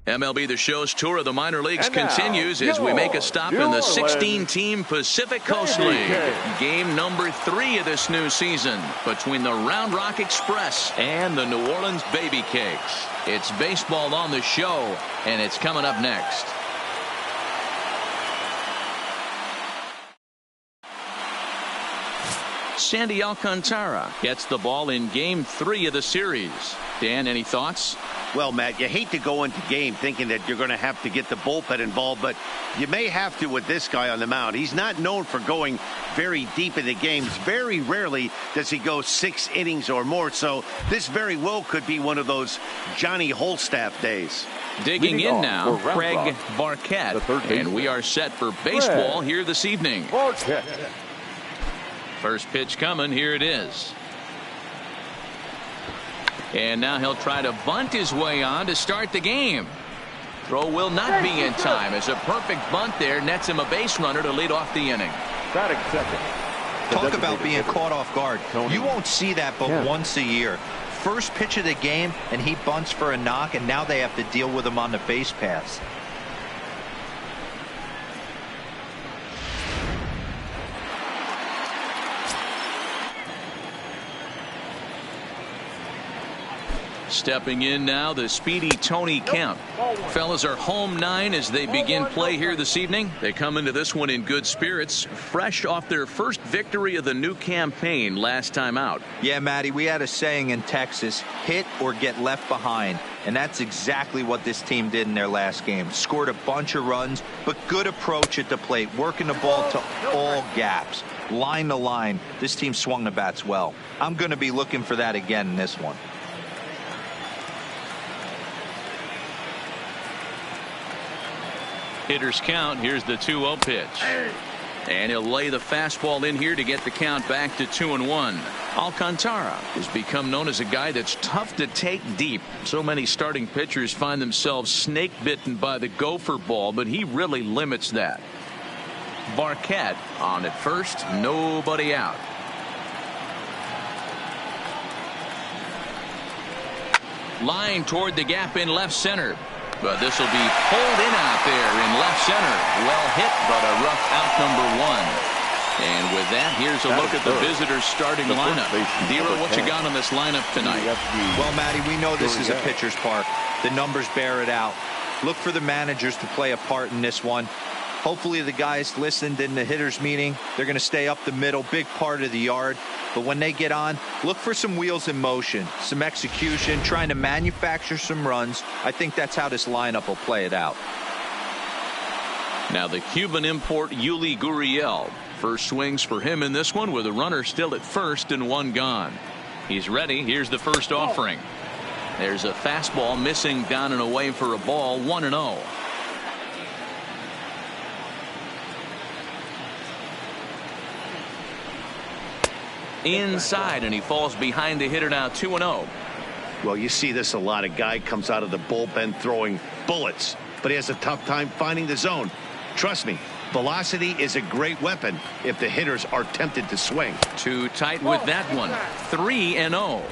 MLB The Show's tour of the minor leagues continues as we make a stop in the 16-team Pacific Coast League. Game number 3 of this new season between the Round Rock Express and the New Orleans Baby Cakes. It's baseball on the show, and it's coming up next. Sandy Alcantara gets the ball in Game 3 of the series. Dan, any thoughts? Well, Matt, you hate to go into game thinking that you're going to have to get the bullpen involved, but you may have to with this guy on the mound. He's not known for going very deep into games. Very rarely does he go 6 innings or more, so this very well could be one of those Johnny Holstaff days. Digging in now, Craig Barquette, and we are set for baseball here this evening. First pitch coming, here it is. And now he'll try to bunt his way on to start the game. Throw will not be in time as a perfect bunt there nets him a base runner to lead off the inning. Talk about being caught off guard. You won't see that but once a year. First pitch of the game and he bunts for a knock, and now they have to deal with him on the base paths. Stepping in now, the speedy Tony Kemp. Fellas are home 9 as they begin play here this evening. They come into this one in good spirits, fresh off their first victory of the new campaign last time out. Yeah, Matty, we had a saying in Texas, hit or get left behind. And that's exactly what this team did in their last game. Scored a bunch of runs, but good approach at the plate, working the ball to all gaps. Line to line, this team swung the bats well. I'm going to be looking for that again in this one. Hitters count. Here's the 2-0 pitch. And he'll lay the fastball in here to get the count back to 2-1. Alcantara has become known as a guy that's tough to take deep. So many starting pitchers find themselves snake bitten by the gopher ball, but he really limits that. Barquette on at first, nobody out. Line toward the gap in left center. But this will be pulled in out there in left center. Well hit, but a rough out number 1. And with that, here's a look at the visitors' starting lineup. Dero, what you got on this lineup tonight? Well, Matty, we know this is a pitcher's park. The numbers bear it out. Look for the managers to play a part in this one. Hopefully the guys listened in the hitters meeting. They're going to stay up the middle, big part of the yard. But when they get on, look for some wheels in motion, some execution, trying to manufacture some runs. I think that's how this lineup will play it out. Now the Cuban import Yuli Gurriel. First swings for him in this one with a runner still at first and 1 gone. He's ready. Here's the first offering. There's a fastball missing down and away for a ball. 1-0. Inside, and he falls behind the hitter now. 2-0. Well, you see this a lot. A guy comes out of the bullpen throwing bullets, but he has a tough time finding the zone. Trust me, velocity is a great weapon if the hitters are tempted to swing. Too tight with that one. 3-0.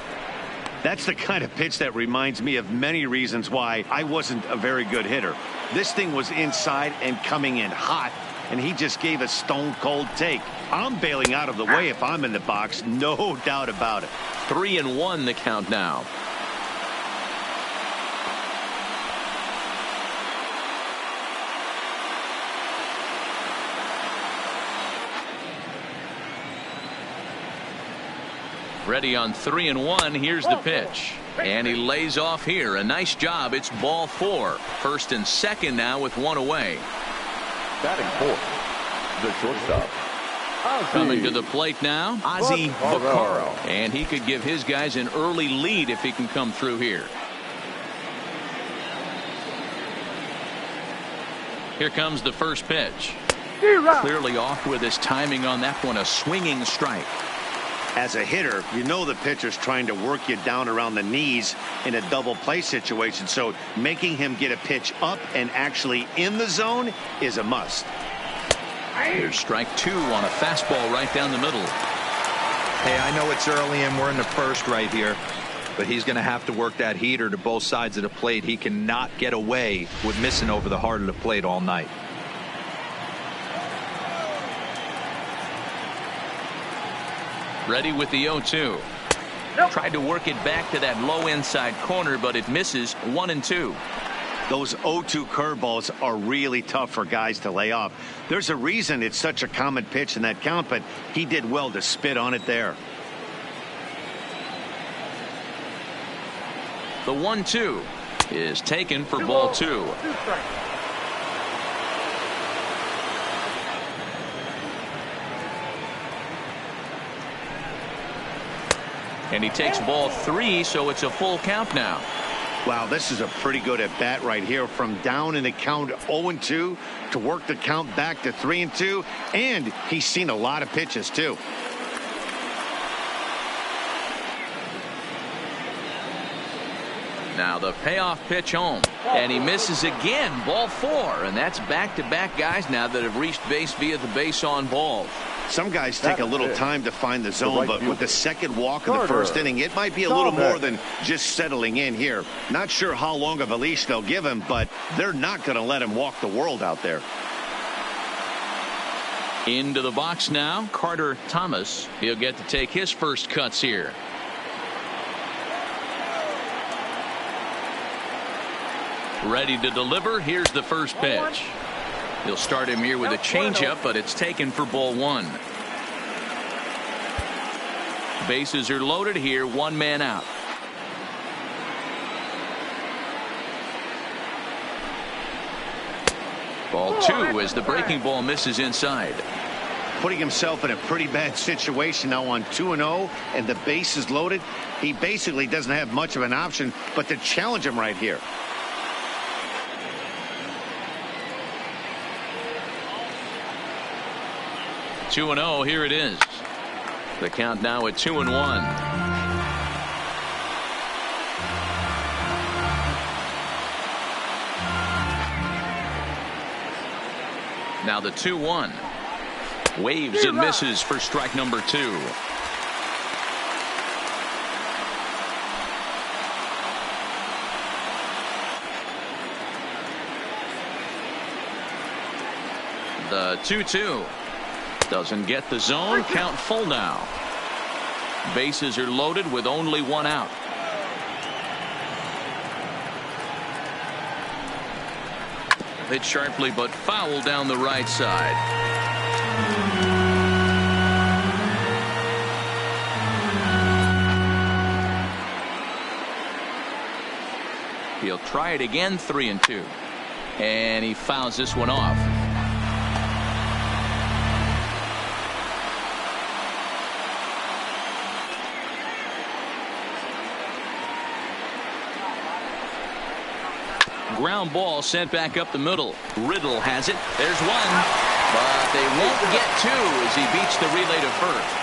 That's the kind of pitch that reminds me of many reasons why I wasn't a very good hitter. This thing was inside and coming in hot, and he just gave a stone cold take. I'm bailing out of the way if I'm in the box, no doubt about it. 3-1 the count now. Ready on 3-1. Here's the pitch. And he lays off here. A nice job. It's ball 4. First and second now with 1 away. Batting 4th, the shortstop. Coming to the plate now, Ozzie Vaccaro. And he could give his guys an early lead if he can come through here. Here comes the first pitch. Clearly off with his timing on that one. A swinging strike. As a hitter, you know the pitcher's trying to work you down around the knees in a double play situation, so making him get a pitch up and actually in the zone is a must. Here's strike 2 on a fastball right down the middle. Hey, I know it's early and we're in the first right here, but he's going to have to work that heater to both sides of the plate. He cannot get away with missing over the heart of the plate all night. Ready with the 0-2. Tried to work it back to that low inside corner, but it misses. 1-2. Those 0-2 curveballs are really tough for guys to lay off. There's a reason it's such a common pitch in that count, but he did well to spit on it there. The 1-2 is taken for ball 2. And he takes ball 3, so it's a full count now. Wow, this is a pretty good at bat right here, from down in the count 0-2 to work the count back to 3-2, and he's seen a lot of pitches too. Now the payoff pitch home, and he misses again. Ball 4, and that's back-to-back guys now that have reached base via the base on balls. Some guys take a little time to find the zone, but with the second walk of the first inning, it might be a little more than just settling in here. Not sure how long of a leash they'll give him, but they're not going to let him walk the world out there. Into the box now, Carter Thomas. He'll get to take his first cuts here. Ready to deliver. Here's the first pitch. He'll start him here with a changeup, but it's taken for ball 1. Bases are loaded here. One man out. Ball 2 as the breaking ball misses inside. Putting himself in a pretty bad situation now on 2-0, and the base is loaded. He basically doesn't have much of an option but to challenge him right here. Two 2-0, here it is. The count now at 2-1. Now the 2-1. Waves and misses for strike number 2. The 2-2. Doesn't get the zone. Count full now. Bases are loaded with only one out. Hit sharply but foul down the right side. He'll try it again. 3-2. And he fouls this one off. Ground ball sent back up the middle. Riddle has it. There's one, but they won't get 2 as he beats the relay to first.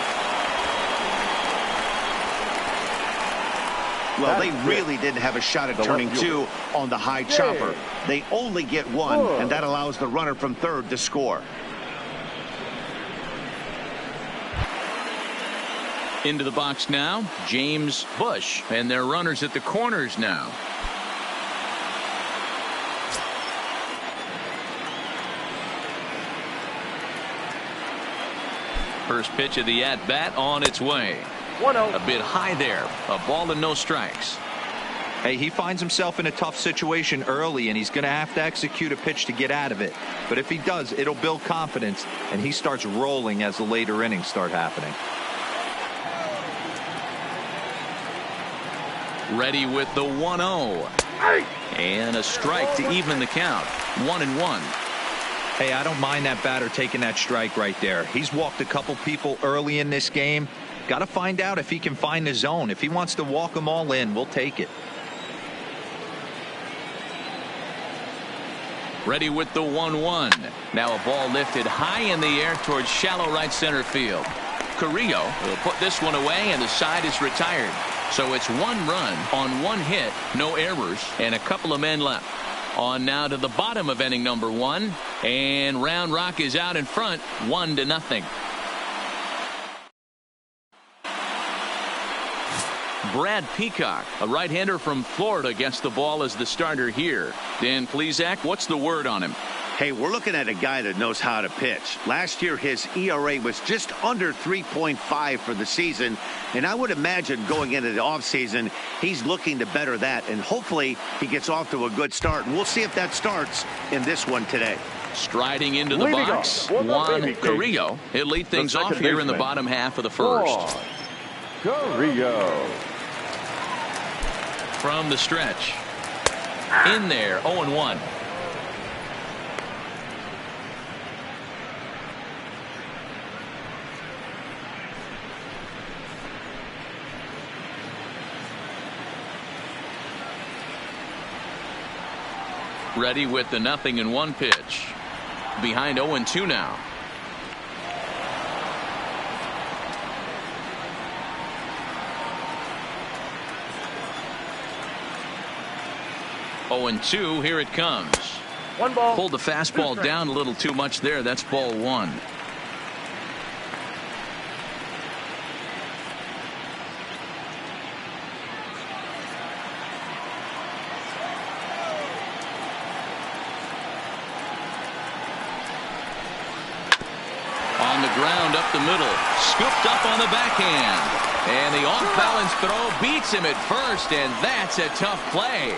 Well, they really didn't have a shot at turning 2 on the high chopper. They only get 1, and that allows the runner from third to score. Into the box now, James Bush, and their runners at the corners now. First pitch of the at-bat on its way. 1-0. A bit high there. A ball and no strikes. Hey, he finds himself in a tough situation early, and he's going to have to execute a pitch to get out of it. But if he does, it'll build confidence, and he starts rolling as the later innings start happening. Ready with the 1-0. And a strike to even the count. 1-1. Hey, I don't mind that batter taking that strike right there. He's walked a couple people early in this game. Got to find out if he can find the zone. If he wants to walk them all in, we'll take it. Ready with the 1-1. Now a ball lifted high in the air towards shallow right center field. Carrillo will put this one away, and the side is retired. So it's 1 run on 1 hit, no errors, and a couple of men left. On now to the bottom of inning number 1, and Round Rock is out in front, 1-0. Brad Peacock, a right-hander from Florida, gets the ball as the starter here. Dan Plesac, what's the word on him? Hey, we're looking at a guy that knows how to pitch. Last year, his ERA was just under 3.5 for the season, and I would imagine going into the offseason, he's looking to better that, and hopefully he gets off to a good start. And we'll see if that starts in this one today. Striding into the box, Juan Carrillo. He'll lead things off here in the bottom half of the first. Carrillo. From the stretch. In there, 0-1. Ready with the 0-1 pitch. Behind 0-2 now. Oh, and 2, here it comes. One ball. Pulled the fastball down a little too much there. That's ball 1. On the ground up the middle. Scooped up on the backhand. And the off-balance throw beats him at first, and that's a tough play.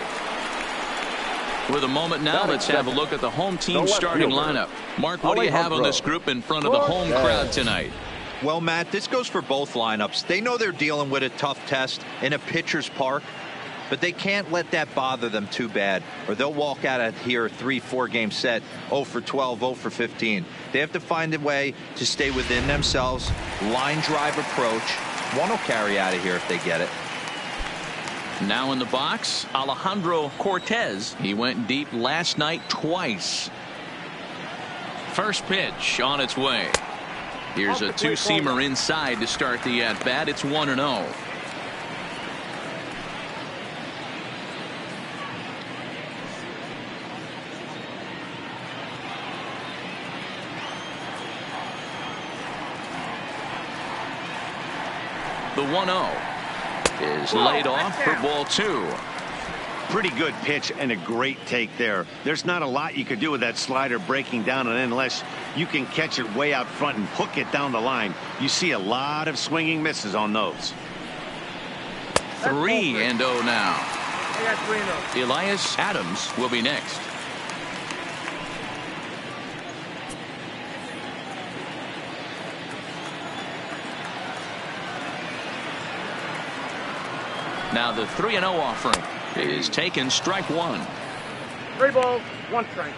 With a moment now, let's have a look at the home team starting lineup. Mark, what do you have on this group in front of the home crowd tonight? Well, Matt, this goes for both lineups. They know they're dealing with a tough test in a pitcher's park, but they can't let that bother them too bad, or they'll walk out of here a 3-4 game set, 0 for 12, 0 for 15. They have to find a way to stay within themselves, line drive approach. One will carry out of here if they get it. Now in the box, Alejandro Cortez. He went deep last night twice. First pitch on its way. Here's a two-seamer inside to start the at-bat. It's 1-0. The 1-0 is laid off for ball 2. Pretty good pitch and a great take there. There's not a lot you could do with that slider breaking down, and unless you can catch it way out front and hook it down the line, you see a lot of swinging misses on those. 3-0 now. Elias Adams will be next. Now the 3-0 offering is taken, strike 1. 3 balls, 1 strike.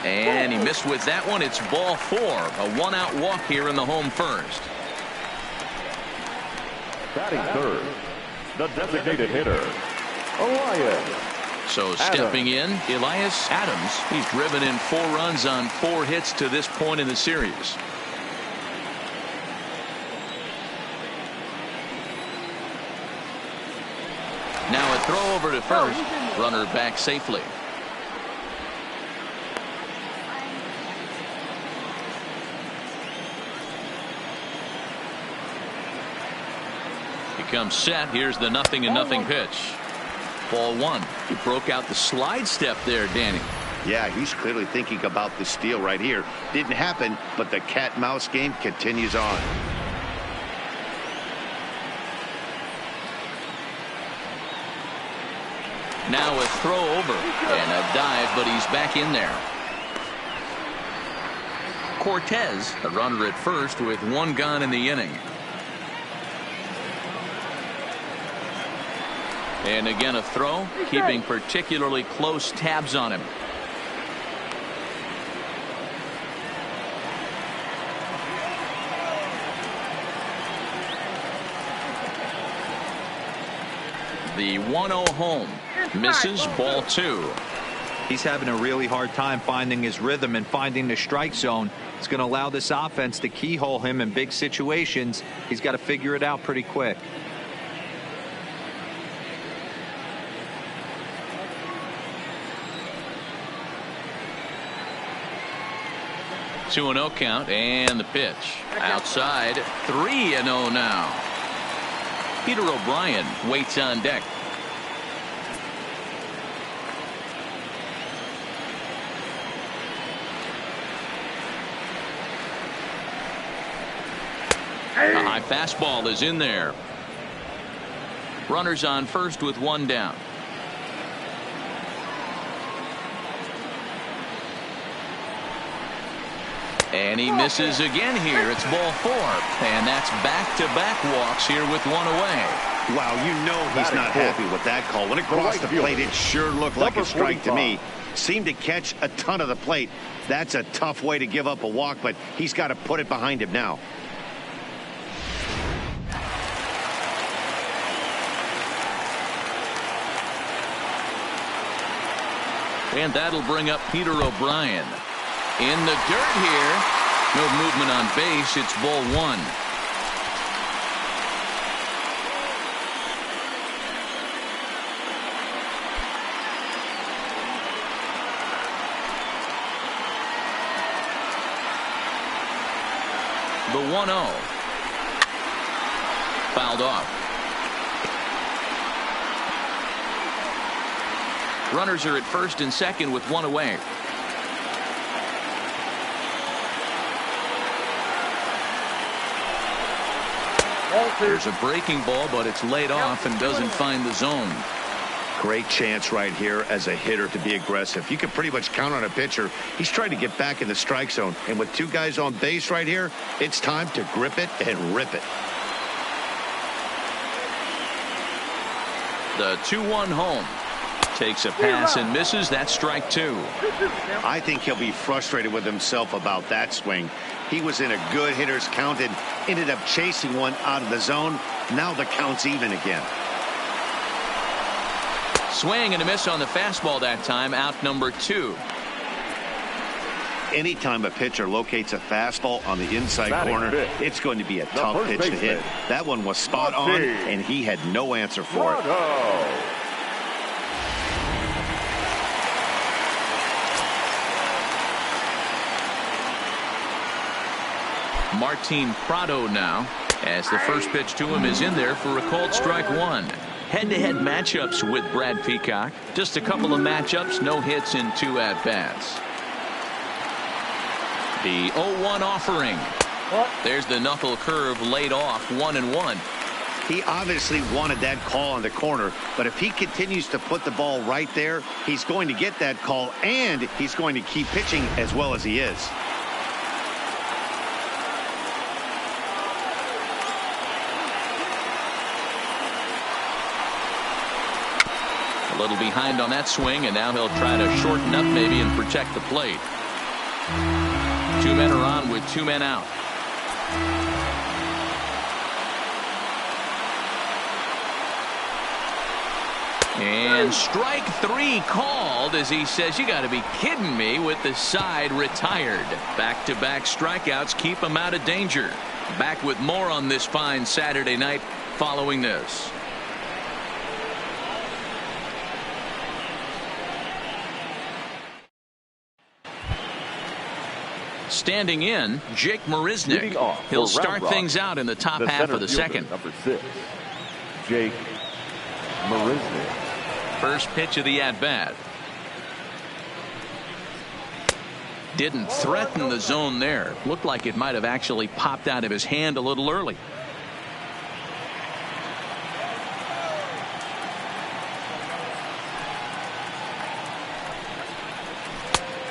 And he missed with that one. It's ball 4. A 1-out walk here in the home first. Batting third, the designated hitter, Elias. So stepping in, Elias Adams. He's driven in 4 runs on 4 hits to this point in the series. Now a throw over to first. Runner back safely. He comes set. Here's the 0-0 pitch. Ball 1. He broke out the slide step there, Danny. Yeah, he's clearly thinking about the steal right here. Didn't happen, but the cat-mouse game continues on. Now a throw over and a dive, but he's back in there. Cortez, a runner at first with 1 gone in the inning. And again a throw, keeping particularly close tabs on him. The 1-0 home misses, ball 2. He's having a really hard time finding his rhythm and finding the strike zone. It's going to allow this offense to keyhole him in big situations. He's got to figure it out pretty quick. 2-0 count, and the pitch outside. 3-0 now. Peter O'Brien waits on deck. A high fastball is in there. Runners on first with one down. And he misses again here. It's ball 4. And that's back-to-back walks here with one away. Wow, you know he's not happy with that call. When it crossed the plate, it sure looked like a strike to me. Seemed to catch a ton of the plate. That's a tough way to give up a walk, but he's got to put it behind him now. And that'll bring up Peter O'Brien. In the dirt here. No movement on base. It's ball 1. The 1-0. Fouled off. Runners are at first and second with one away. There's a breaking ball, but it's laid off and doesn't find the zone. Great chance right here as a hitter to be aggressive. You can pretty much count on a pitcher. He's trying to get back in the strike zone. And with two guys on base right here, it's time to grip it and rip it. The 2-1 home. Takes a pass and misses. That's strike 2. I think he'll be frustrated with himself about that swing. He was in a good hitter's count and ended up chasing one out of the zone. Now the count's even again. Swing and a miss on the fastball that time. Out number 2. Anytime a pitcher locates a fastball on the inside corner, it's going to be a tough pitch to hit. That one was spot on, and he had no answer for it. Martin Prado now, as the first pitch to him is in there for a called strike 1. Head-to-head matchups with Brad Peacock. Just a couple of matchups, no hits in 2 at-bats. The 0-1 offering. There's the knuckle curve laid off, 1-1. He obviously wanted that call on the corner, but if he continues to put the ball right there, he's going to get that call, and he's going to keep pitching as well as he is. A little behind on that swing, and now he'll try to shorten up maybe and protect the plate. 2 men are on with 2 men out. And strike 3 called as he says, you got to be kidding me, with the side retired. Back-to-back strikeouts keep him out of danger. Back with more on this fine Saturday night following this. Standing in, Jake Marisnick. He'll start things out in the top half of the second. Number 6, Jake Marisnick. First pitch of the at-bat. Didn't threaten the zone there. Looked like it might have actually popped out of his hand a little early.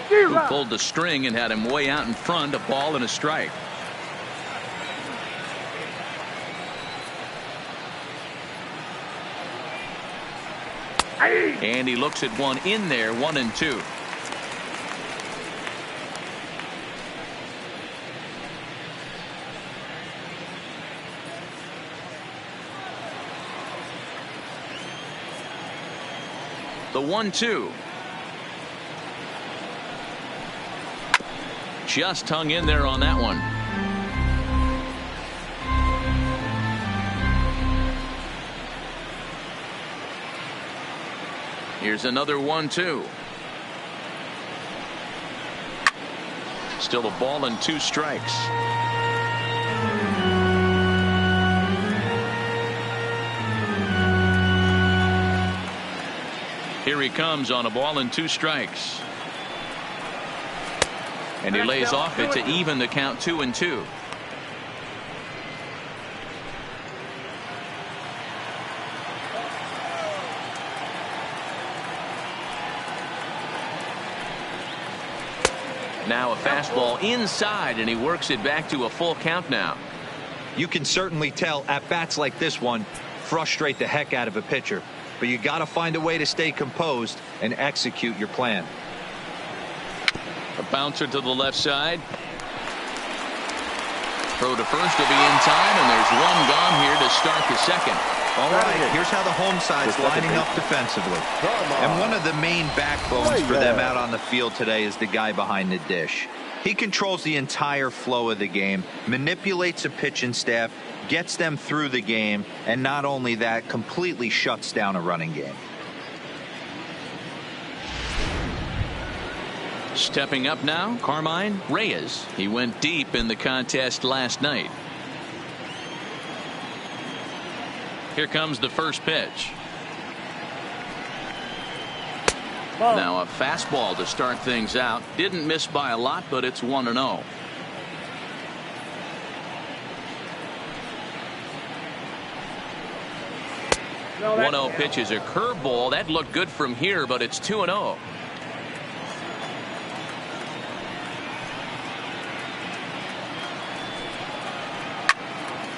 Who pulled the string and had him way out in front, a ball and a strike. And he looks at one in there, 1-2. The 1-2. Just hung in there on that one. Here's another 1-2. Still a ball and 2 strikes. Here he comes on a ball and 2 strikes. And he lays off it to even the count 2-2. Now a fastball inside, and he works it back to a full count now. You can certainly tell at bats like this one frustrate the heck out of a pitcher, but you got to find a way to stay composed and execute your plan. A bouncer to the left side. Throw to first will be in time, and there's one gone here to start the second. All right, here's how the home side's lining up defensively. And one of the main backbones for them out on the field today is the guy behind the dish. He controls the entire flow of the game, manipulates a pitching staff, gets them through the game, and not only that, completely shuts down a running game. Stepping up now, Carmine Reyes. He went deep in the contest last night. Here comes the first pitch. Now a fastball to start things out. Didn't miss by a lot, but it's 1-0. No, 1-0 pitch is a curveball. That looked good from here, but it's 2-0.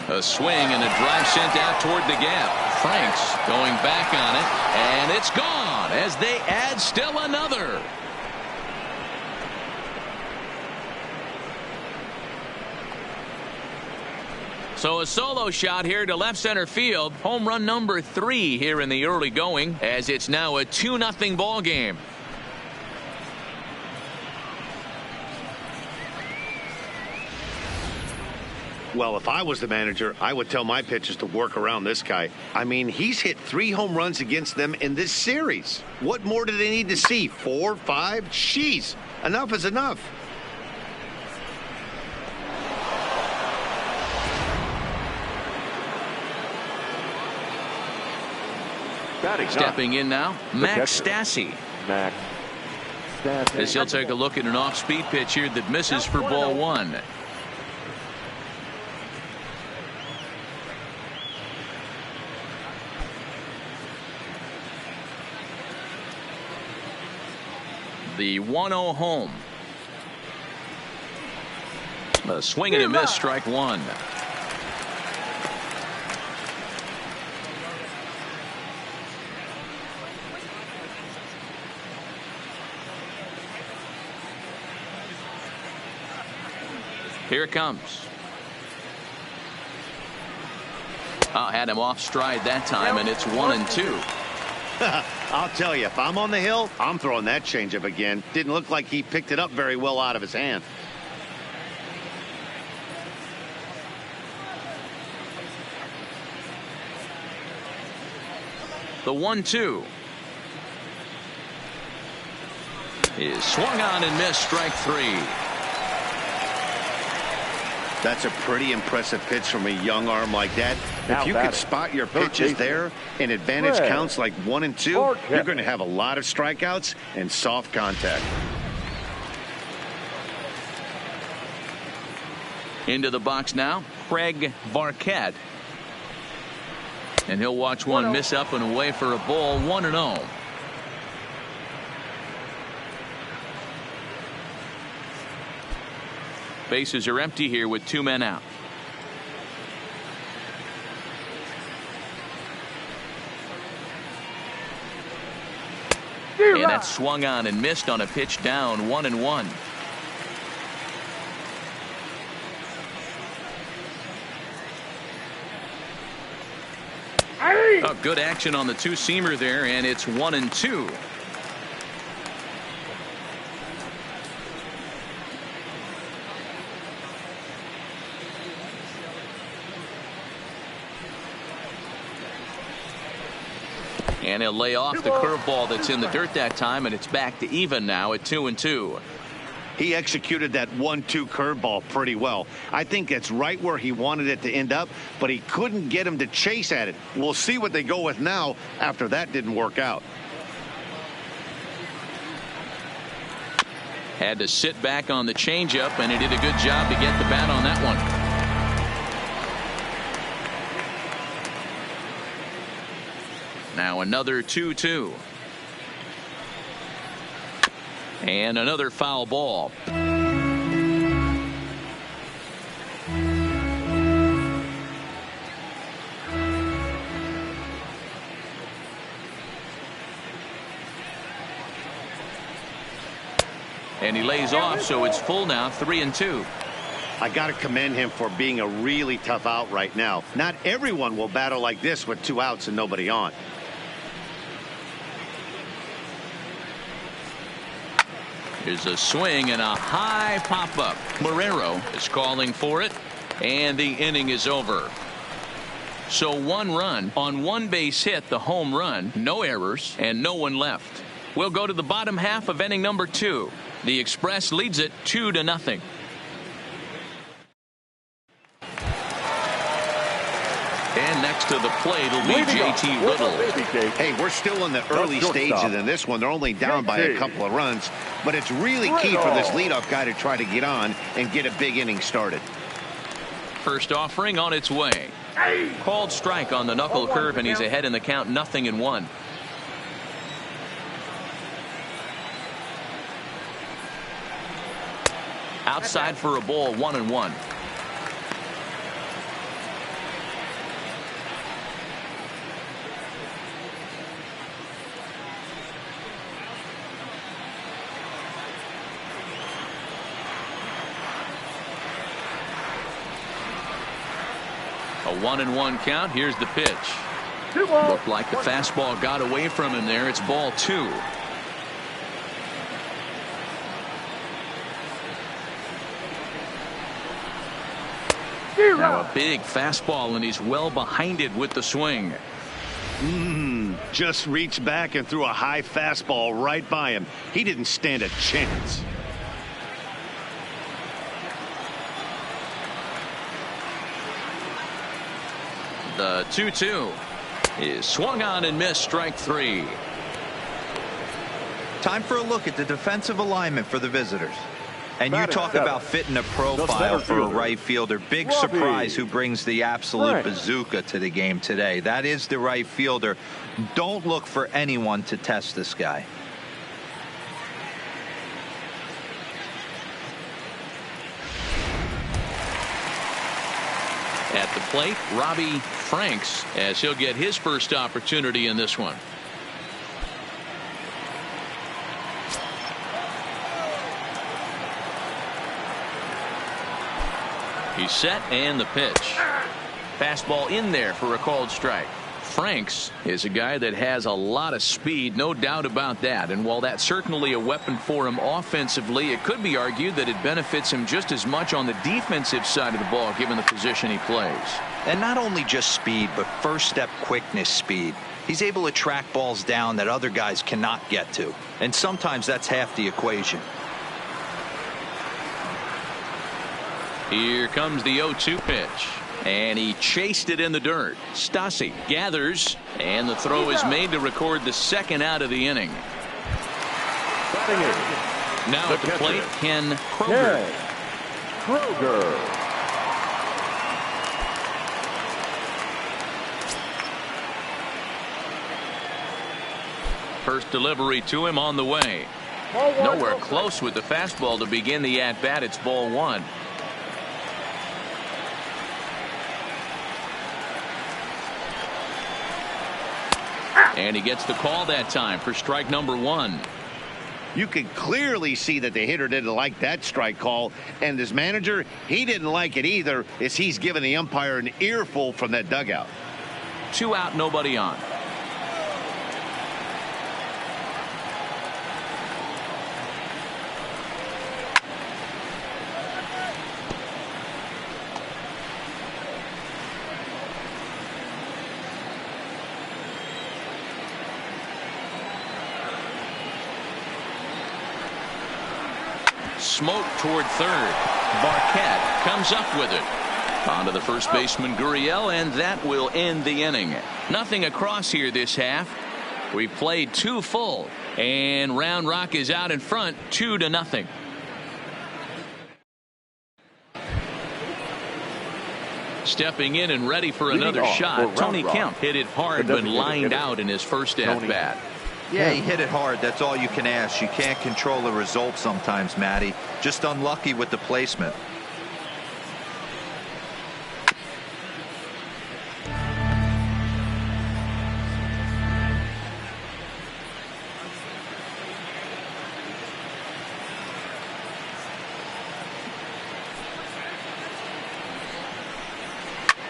A swing and a drive sent out toward the gap. Franks going back on it, and it's gone as they add still another. So a solo shot here to left center field. Home run number 3 here in the early going, as it's now a 2-0 ball game. Well, if I was the manager, I would tell my pitchers to work around this guy. I mean, he's hit 3 home runs against them in this series. What more do they need to see? 4, 5? Jeez, enough is enough. Stepping in now, Max Stassi. Max Stassi. As he'll take a look at an off-speed pitch here that misses for ball 1. The 1-0 home. A swing and a miss, strike 1. Here it comes. Had him off stride that time, and it's 1-2. I'll tell you, if I'm on the hill, I'm throwing that changeup again. Didn't look like he picked it up very well out of his hand. The 1-2 is swung on and missed, strike 3. That's a pretty impressive pitch from a young arm like that. If you could spot your pitches there and advantage counts like 1 and 2, you're going to have a lot of strikeouts and soft contact. Into the box now, Craig Barquette. And he'll watch one miss up and away for a ball, 1-0. Bases are empty here with 2 men out. And that's swung on and missed on a pitch down, 1-1. Oh, good action on the 2-seamer there, and it's 1-2. And he'll lay off the curveball that's in the dirt that time, and it's back to even now at 2-2. He executed that 1-2 curveball pretty well. I think it's right where he wanted it to end up, but he couldn't get him to chase at it. We'll see what they go with now after that didn't work out. Had to sit back on the changeup, and he did a good job to get the bat on that one. Now another 2-2. And another foul ball. And he lays off, so it's full now, 3-2. I got to commend him for being a really tough out right now. Not everyone will battle like this with 2 outs and nobody on. Here's a swing and a high pop-up. Marrero is calling for it, and the inning is over. So 1 run on 1 base hit, the home run, no errors, and no one left. We'll go to the bottom half of inning number 2. The Express leads it 2-0. And next to the plate will be J.T. Little. Hey, we're still in the early stages in this one. They're only down by a couple of runs, but it's really key for this leadoff guy to try to get on and get a big inning started. First offering on its way. Called strike on the knuckle curve, and he's ahead in the count, 0-1. Outside for a ball, 1-1. A 1-1 count. Here's the pitch. Looked like the fastball got away from him there. It's ball 2. Now a big fastball, and he's well behind it with the swing. Just reached back and threw a high fastball right by him. He didn't stand a chance. The 2-2 is swung on and missed, strike 3. Time for a look at the defensive alignment for the visitors. And you talk about fitting a profile for a right fielder. Big surprise who brings the absolute bazooka to the game today. That is the right fielder. Don't look for anyone to test this guy. At the plate, Robbie Franks, as he'll get his first opportunity in this one. He's set, and the pitch. Fastball in there for a called strike. Franks is a guy that has a lot of speed, no doubt about that. And while that's certainly a weapon for him offensively, it could be argued that it benefits him just as much on the defensive side of the ball, given the position he plays. And not only just speed, but first step quickness speed. He's able to track balls down that other guys cannot get to. And sometimes that's half the equation. Here comes the 0-2 pitch. And he chased it in the dirt. Stassi gathers, and the throw is made to record the second out of the inning. Now at the plate, Ken Kroger. First delivery to him on the way. Nowhere close with the fastball to begin the at-bat. It's ball 1. And he gets the call that time for strike number 1. You can clearly see that the hitter didn't like that strike call, and his manager, he didn't like it either, as he's given the umpire an earful from that dugout. 2 out, nobody on. smoke toward third. Barquette comes up with it. On to the first baseman, Gurriel, and that will end the inning. Nothing across here this half. We played 2 full, and Round Rock is out in front 2-0. Stepping in and ready for another shot, Tony Kemp hit it hard but lined out in his first at-bat. Yeah, he hit it hard. That's all you can ask. You can't control the result sometimes, Matty. Just unlucky with the placement.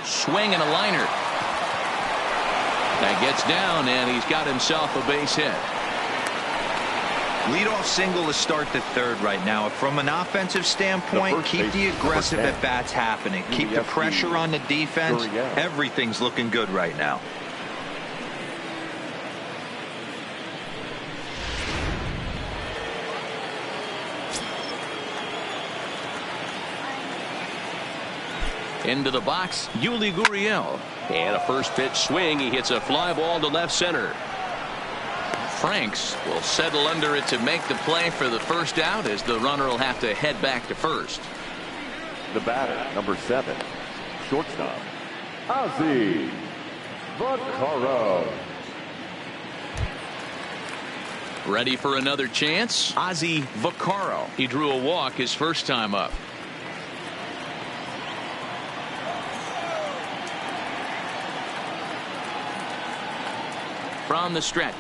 Swing and a liner. That gets down, and he's got himself a base hit. Leadoff single to start the third right now. From an offensive standpoint, keep the aggressive at-bats happening. Keep the pressure on the defense. Everything's looking good right now. Into the box, Yuli Gurriel. And a first pitch swing. He hits a fly ball to left center. Franks will settle under it to make the play for the first out, as the runner will have to head back to first. The batter, number 7, shortstop, Ozzie Vaccaro. Ready for another chance? Ozzie Vaccaro. He drew a walk his first time up. From the stretch.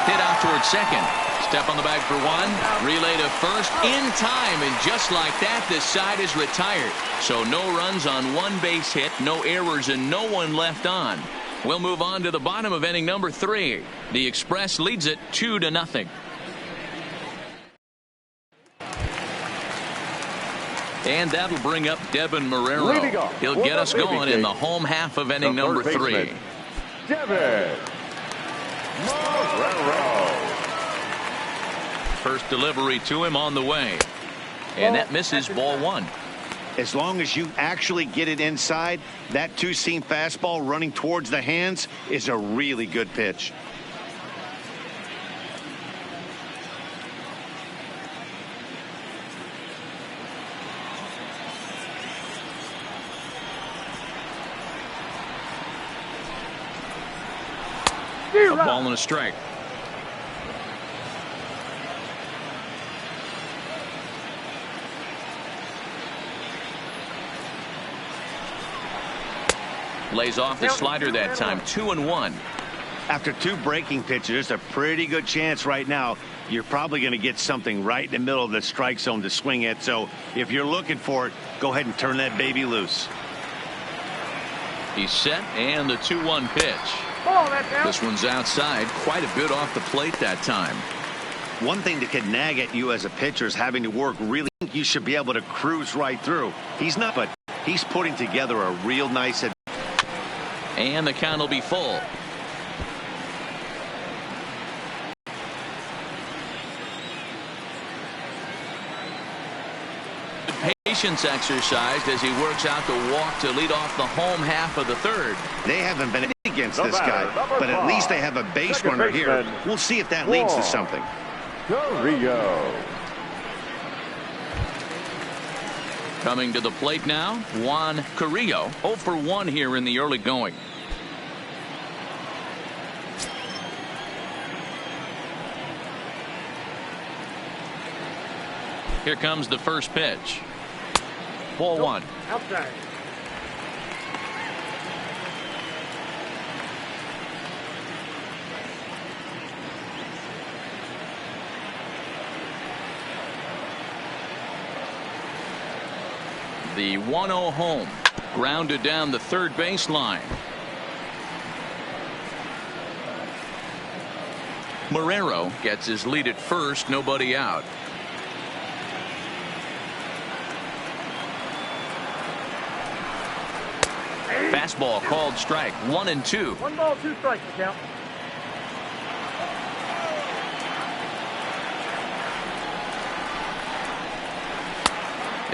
Hit out towards second. Step on the bag for one. Relay to first in time, and just like that, this side is retired. So no runs on one base hit, no errors, and no one left on. We'll move on to the bottom of inning number 3. The Express leads it 2-0. And that'll bring up Devin Marrero. He'll get us going in the home half of inning number 3. Devin Marrero. First delivery to him on the way. And that misses, ball 1. As long as you actually get it inside, that two-seam fastball running towards the hands is a really good pitch. A ball and a strike. Lays off the slider that time. 2-1. After 2 breaking pitches, there's a pretty good chance right now you're probably going to get something right in the middle of the strike zone to swing at. So if you're looking for it, go ahead and turn that baby loose. He's set, and the 2-1 pitch. This one's outside, quite a bit off the plate that time. One thing that can nag at you as a pitcher is having to work really. You should be able to cruise right through. He's not, but he's putting together a real nice. And the count will be full. Patience exercised as he works out the walk to lead off the home half of the third. They haven't been against this guy, but at least they have a base runner here. We'll see if that leads to something. Carrillo. Coming to the plate now, Juan Carrillo. 0 for 1 here in the early going. Here comes the first pitch. Ball 1. Outside. The 1-0 home. Grounded down the third baseline. Marrero gets his lead at first. Nobody out. Fastball called strike. 1-2. 1 ball, 2 strikes, the count.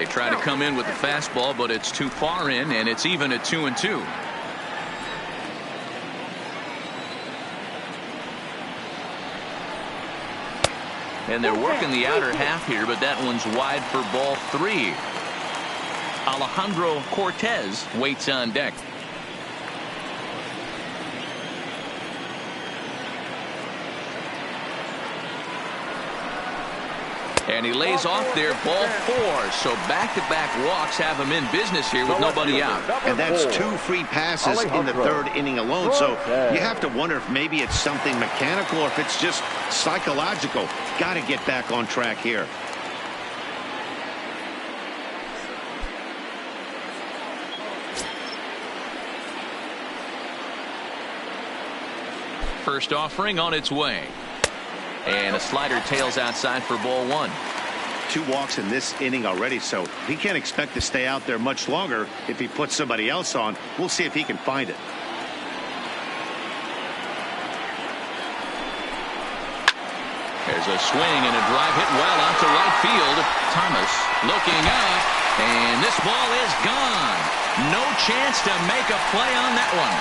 They try to come in with the fastball, but it's too far in, and it's even at 2-2. And they're working the outer half here, but that one's wide for ball 3. Alejandro Cortez waits on deck. And he lays off there, ball 4. So back-to-back walks have him in business here with nobody out. And that's 2 free passes in the 3rd inning alone. So you have to wonder if maybe it's something mechanical or if it's just psychological. Got to get back on track here. First offering on its way. And a slider tails outside for ball 1. 2 walks in this inning already, so he can't expect to stay out there much longer if he puts somebody else on. We'll see if he can find it. There's a swing and a drive hit well out to right field. Thomas looking up, and this ball is gone. No chance to make a play on that one.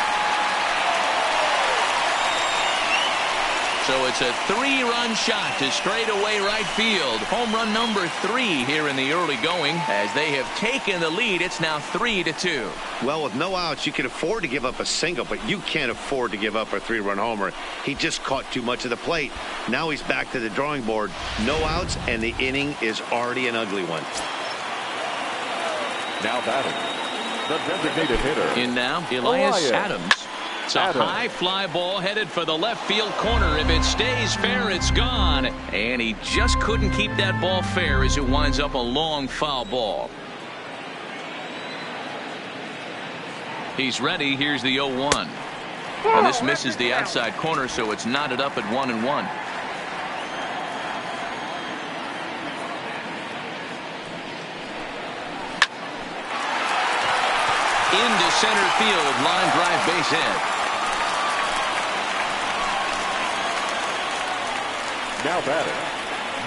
So it's a 3-run shot to straightaway right field. Home run number 3 here in the early going. As they have taken the lead, it's now 3-2. Well, with no outs, you can afford to give up a single, but you can't afford to give up a 3-run homer. He just caught too much of the plate. Now he's back to the drawing board. No outs, and the inning is already an ugly one. Now batting, the designated hitter. In now, Elias Adams. It's a high fly ball headed for the left field corner. If it stays fair, it's gone. And he just couldn't keep that ball fair as it winds up a long foul ball. He's ready. Here's the 0-1. And this misses the outside corner, so it's knotted up at 1-1. Into center field, line drive, base hit. Now batting,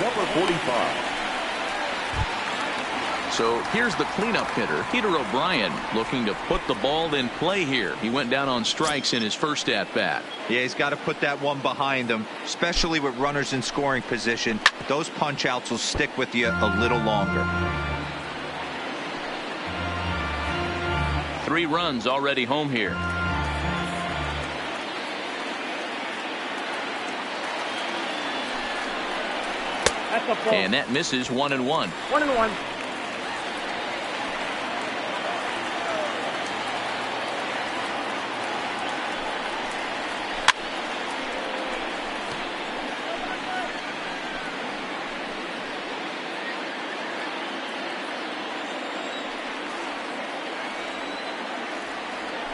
number 45. So here's the cleanup hitter, Peter O'Brien, looking to put the ball in play here. He went down on strikes in his first at-bat. Yeah, he's got to put that one behind him, especially with runners in scoring position. Those punch-outs will stick with you a little longer. 3 runs already home here. And that misses 1-1. 1-1.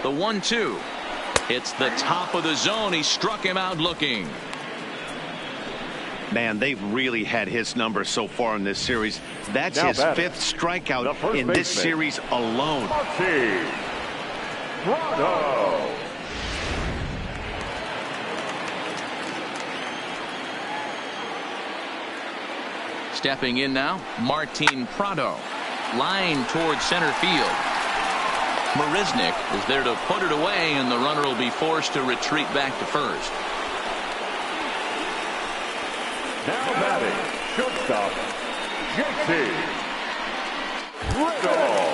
The 1-2. Hits the top of the zone. He struck him out looking. Man, they've really had his number so far in this series. That's now his batting, 5th strikeout in this series alone. Marty Prado. Stepping in now, Martin Prado. Line towards center field. Marisnick is there to put it away, and the runner will be forced to retreat back to first. Now batting, shortstop, JT Riddle.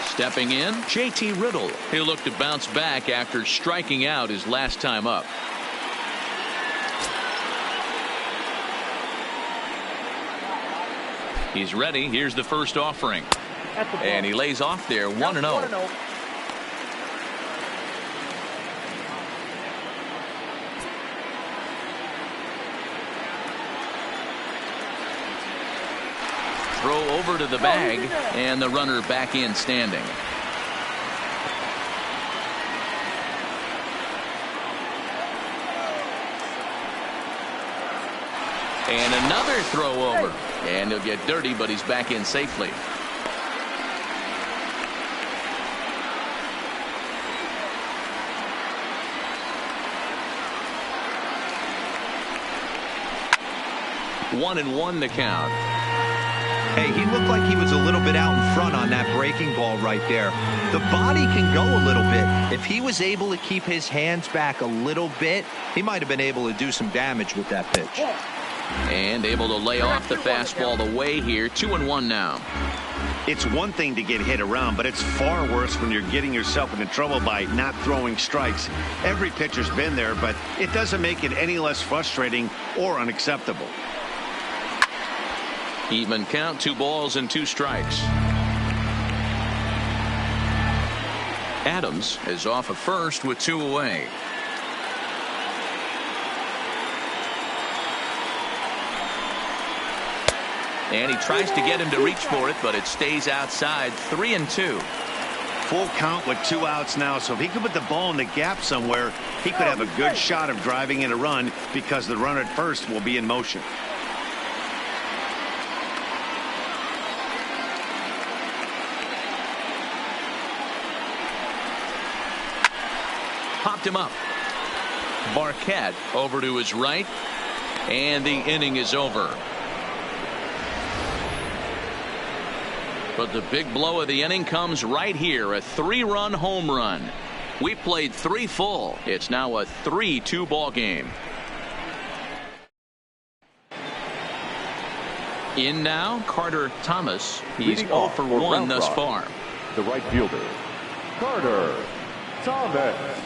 Stepping in, JT Riddle. He'll look to bounce back after striking out his last time up. He's ready. Here's the first offering. And he lays off there, 1-0. Throw over to the bag, and the runner back in standing. And another throw over. And he'll get dirty, but he's back in safely. One and one to count. Hey, he looked like he was a little bit out in front on that breaking ball right there. The body can go a little bit. If he was able to keep his hands back a little bit, he might have been able to do some damage with that pitch. And able to lay off the fastball away here. 2-1 now. It's one thing to get hit around, but it's far worse when you're getting yourself into trouble by not throwing strikes. Every pitcher's been there, but it doesn't make it any less frustrating or unacceptable. Even count, 2 balls and 2 strikes. Adams is off of first with 2 away. And he tries to get him to reach for it, but it stays outside. 3-2. Full count with 2 outs now, so if he could put the ball in the gap somewhere, he could have a good shot of driving in a run because the runner at first will be in motion. Popped him up. Barquette over to his right, and the inning is over. But the big blow of the inning comes right here, a 3-run home run. We played 3 full. It's now a 3-2 ball game. In now, Carter Thomas. He's 0 for 1 thus far. The right fielder, Carter Thomas.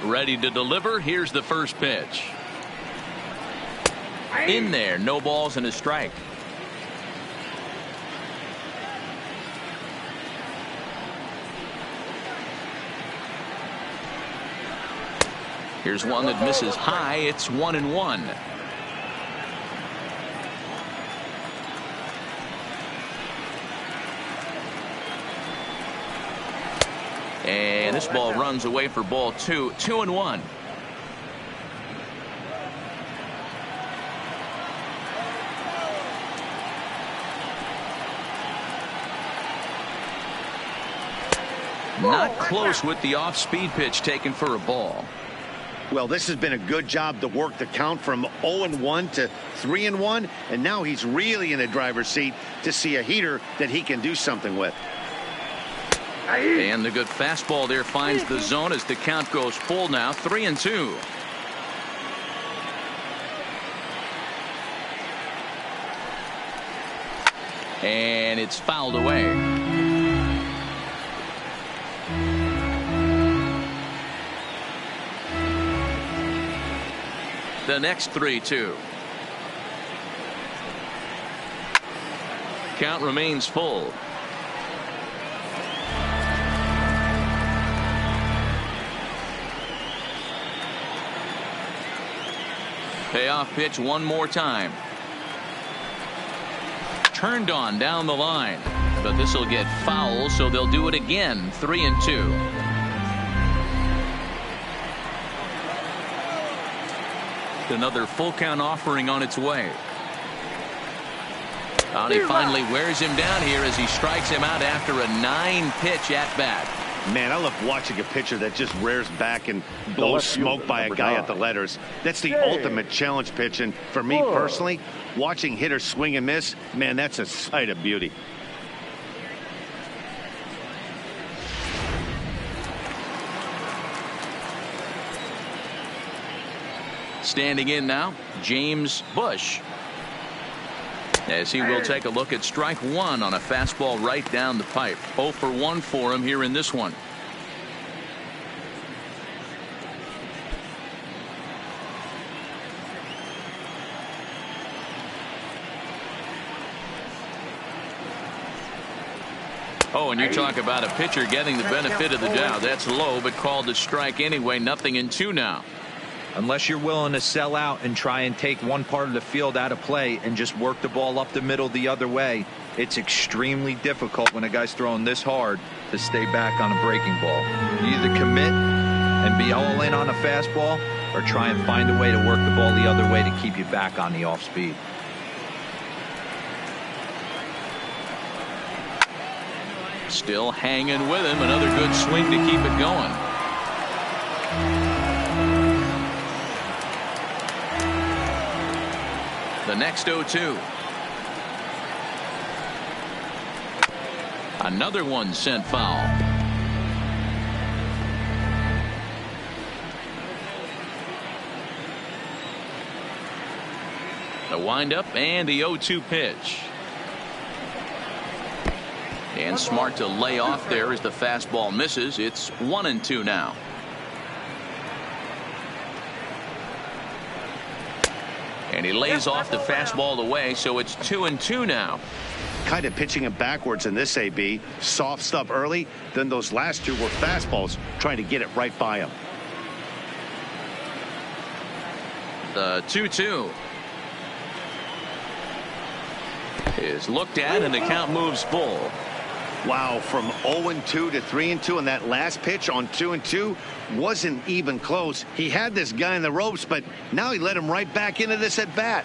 Ready to deliver. Here's the first pitch. In there, no balls and a strike. Here's one that misses high. It's 1-1. And this ball runs away for ball 2. 2-1. Not close with the off-speed pitch taken for a ball. Well, this has been a good job to work the count from 0-1 to 3-1, and now he's really in the driver's seat to see a heater that he can do something with. And the good fastball there finds the zone as the count goes full now. 3-2. And it's fouled away. The next 3-2. Count remains full. Payoff pitch one more time. Turned on down the line, but this will get foul, so they'll do it again. 3-2. Another full count offering on its way. And he finally wears him down here as he strikes him out after a 9-pitch at bat. Man, I love watching a pitcher that just rears back and blows smoke by a guy at the letters. That's the ultimate challenge pitch, and for me personally, watching hitters swing and miss, man, that's a sight of beauty. Standing in now, James Bush, as he will take a look at strike 1 on a fastball right down the pipe. 0 for 1 for him here in this one. Oh, and you talk about a pitcher getting the benefit of the doubt. That's low, but called a strike anyway. 0-2 now. Unless you're willing to sell out and try and take one part of the field out of play and just work the ball up the middle the other way, it's extremely difficult when a guy's throwing this hard to stay back on a breaking ball. You either commit and be all in on a fastball or try and find a way to work the ball the other way to keep you back on the off speed. Still hanging with him. Another good swing to keep it going. The next 0-2. Another one sent foul. The windup and the 0-2 pitch. And smart to lay off there as the fastball misses. It's 1-2 now. And he lays off the fastball away, so it's 2-2 now. Kind of pitching him backwards in this AB. Soft stuff early, then those last two were fastballs trying to get it right by him. The 2-2 is looked at, and the count moves full. Wow, from 0-2 to 3-2, and that last pitch on 2-2 wasn't even close. He had this guy in the ropes, but now he let him right back into this at bat.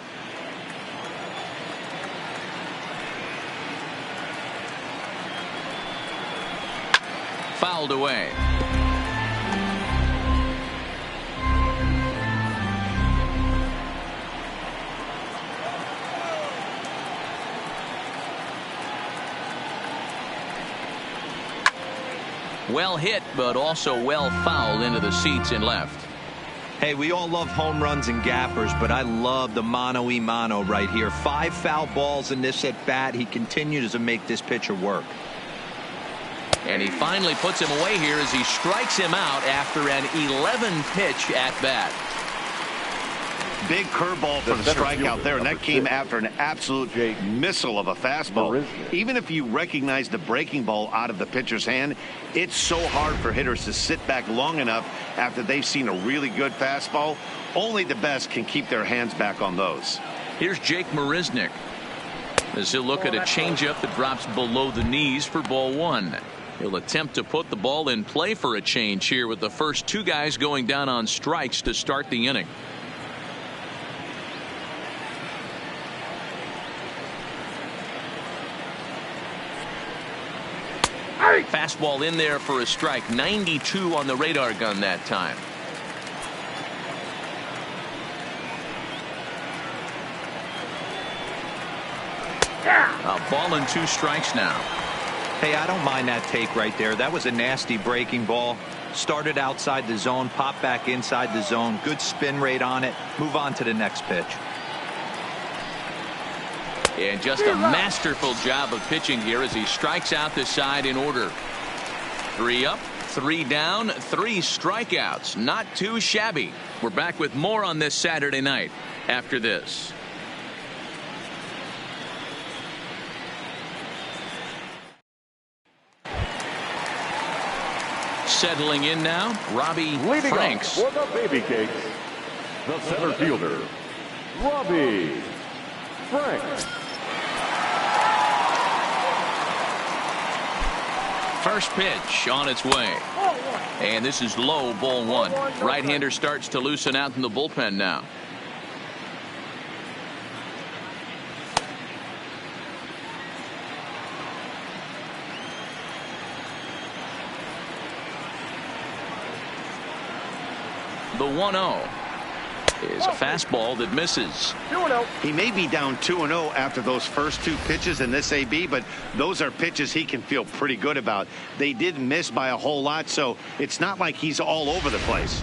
Fouled away. Well hit, but also well fouled into the seats in left. Hey, we all love home runs and gappers, but I love the mano-y-mano right here. 5 foul balls in this at bat. He continues to make this pitcher work. And he finally puts him away here as he strikes him out after an 11 pitch at bat. Big curveball for the strikeout there, and that came after an absolute missile of a fastball. Even if you recognize the breaking ball out of the pitcher's hand, it's so hard for hitters to sit back long enough after they've seen a really good fastball. Only the best can keep their hands back on those. Here's Jake Marisnick as he'll look at a changeup that drops below the knees for ball 1. He'll attempt to put the ball in play for a change here with the first 2 guys going down on strikes to start the inning. Fastball in there for a strike. 92 on the radar gun that time. A ball and 2 strikes now. Hey, I don't mind that take right there. That was a nasty breaking ball. Started outside the zone, popped back inside the zone. Good spin rate on it. Move on to the next pitch. And just a masterful job of pitching here as he strikes out the side in order. 3 up, 3 down, 3 strikeouts. Not too shabby. We're back with more on this Saturday night after this. Settling in now, Robbie Franks. For the Baby Cakes, the center fielder, Robbie Franks. First pitch on its way. And this is low, ball 1. Right-hander starts to loosen out in the bullpen now. The 1-0 is a fastball that misses. 2-0. He may be down 2-0 after those first 2 pitches in this AB, but those are pitches he can feel pretty good about. They did miss by a whole lot, so it's not like he's all over the place.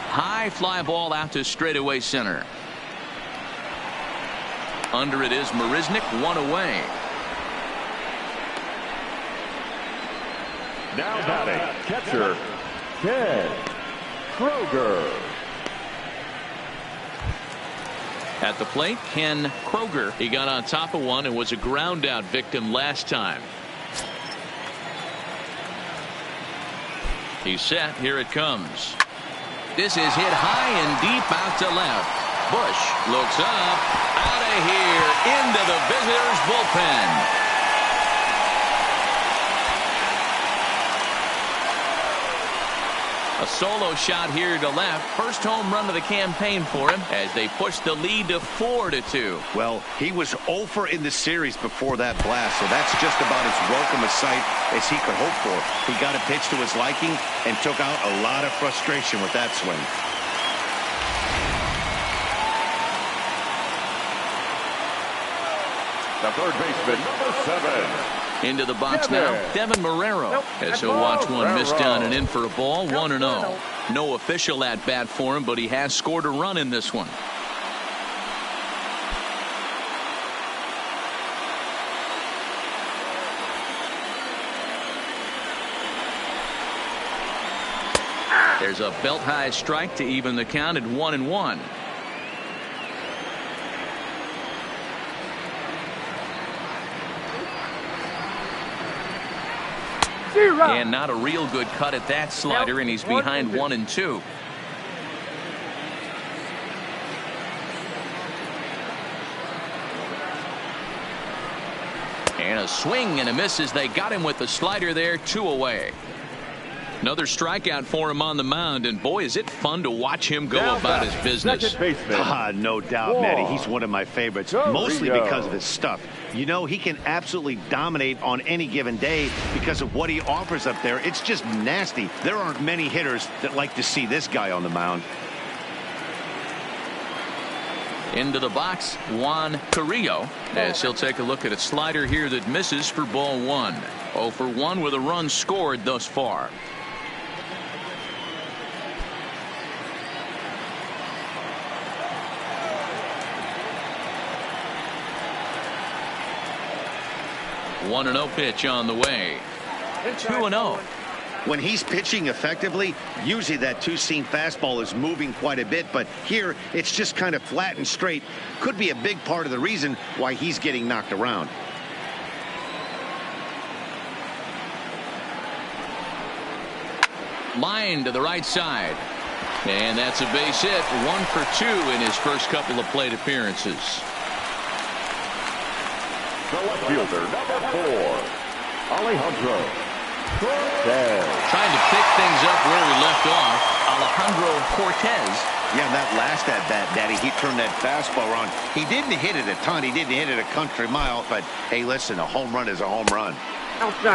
High fly ball out to straightaway center. Under it is Marisnick, 1 away. Now batting, catcher, Ken Kroger. At the plate, Ken Kroger. He got on top of one and was a ground out victim last time. He's set. Here it comes. This is hit high and deep out to left. Bush looks up, out of here, into the visitors' bullpen. A solo shot here to left. First home run of the campaign for him as they push the lead to 4-2. Well, he was 0 in the series before that blast, so that's just about as welcome a sight as he could hope for. He got a pitch to his liking and took out a lot of frustration with that swing. The third baseman, number 7. Into the box now, Devin Marrero, as he'll watch one miss down and in for a ball, 1-0. No official at bat for him, but he has scored a run in this one. There's a belt-high strike to even the count at 1-1. And not a real good cut at that slider, and he's behind 1-2. And a swing and a miss as they got him with the slider there, 2 away. Another strikeout for him on the mound, and boy, is it fun to watch him go about his business. No doubt, Matty. He's one of my favorites, mostly because of his stuff. You know, he can absolutely dominate on any given day because of what he offers up there. It's just nasty. There aren't many hitters that like to see this guy on the mound. Into the box, Juan Carrillo, as he'll take a look at a slider here that misses for ball 1. 0 for 1 with a run scored thus far. One 1-0 pitch on the way. 2-0. When he's pitching effectively, usually that two-seam fastball is moving quite a bit, but here it's just kind of flat and straight. Could be a big part of the reason why he's getting knocked around. Line to the right side. And that's a base hit. 1 for 2 in his first couple of plate appearances. The left fielder, number 4, Alejandro Cortez. Trying to pick things up where he left off. Alejandro Cortez. Yeah, that last at-bat, Daddy, he turned that fastball on. He didn't hit it a ton. He didn't hit it a country mile. But, hey, listen, a home run is a home run.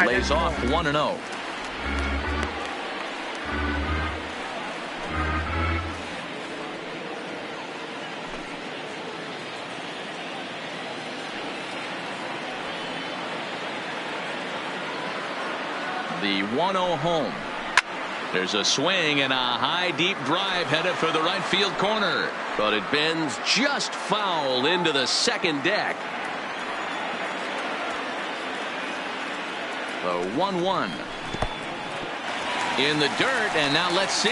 Lays off 1-0. The 1-0 home. There's a swing and a high deep drive headed for the right field corner, but it bends just foul into the second deck. The 1-1 in the dirt, and now let's see.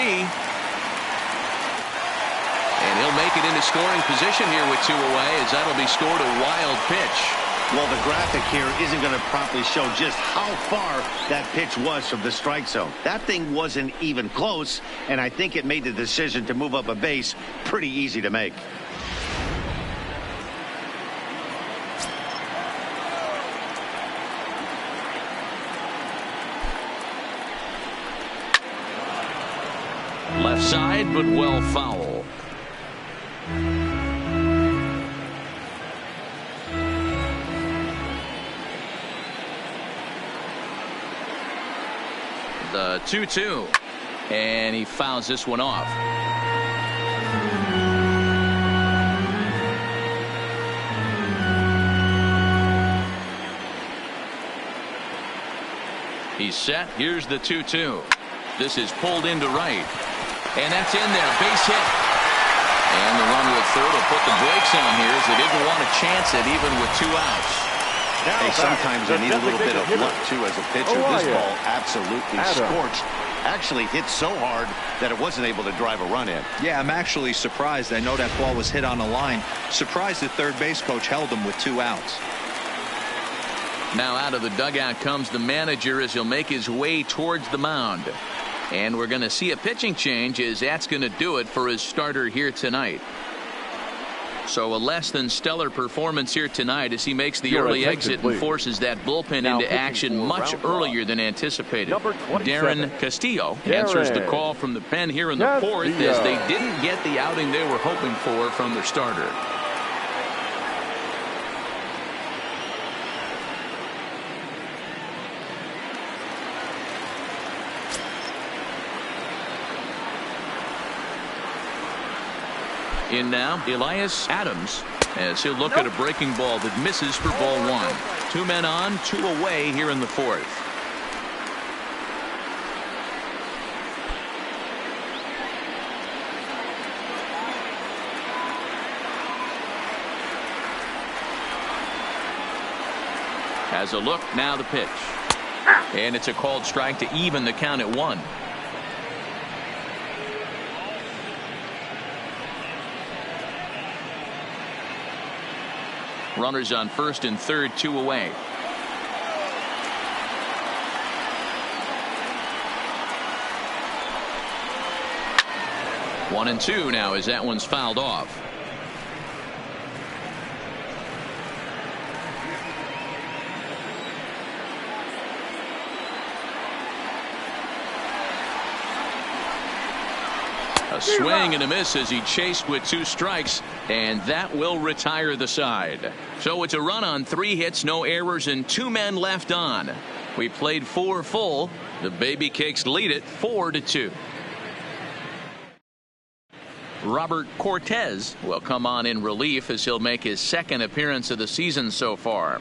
And he'll make it into scoring position here with 2 away, as that'll be scored a wild pitch. Well, the graphic here isn't going to properly show just how far that pitch was from the strike zone. That thing wasn't even close, and I think it made the decision to move up a base pretty easy to make. Left side, but well foul. The 2-2, and he fouls this one off. He's set. Here's the 2-2. This is pulled into right, and that's in there. Base hit, and the runner at third will put the brakes on here as they didn't want to chance it even with 2 outs. Hey, sometimes you need a little bit of luck, too, as a pitcher. This ball absolutely scorched. Actually hit so hard that it wasn't able to drive a run in. Yeah, I'm actually surprised. I know that ball was hit on the line. Surprised the third base coach held him with 2 outs. Now out of the dugout comes the manager as he'll make his way towards the mound. And we're going to see a pitching change as that's going to do it for his starter here tonight. So a less than stellar performance here tonight as he makes the early exit and forces that bullpen into action much earlier than anticipated. Darren Castillo answers the call from the pen here in the fourth as they didn't get the outing they were hoping for from their starter. In now, Elias Adams, as he'll look at a breaking ball that misses for ball one. 2 men on, 2 away here in the fourth. Has a look, now the pitch. And it's a called strike to even the count at 1. Runners on first and third, 2 away. One and 2 now as that one's fouled off. A swing and a miss as he chased with 2 strikes, and that will retire the side. So it's a run on 3 hits, no errors, and 2 men left on. We played 4 full. The Baby Cakes lead it 4-2. Robert Cortez will come on in relief as he'll make his 2nd appearance of the season so far.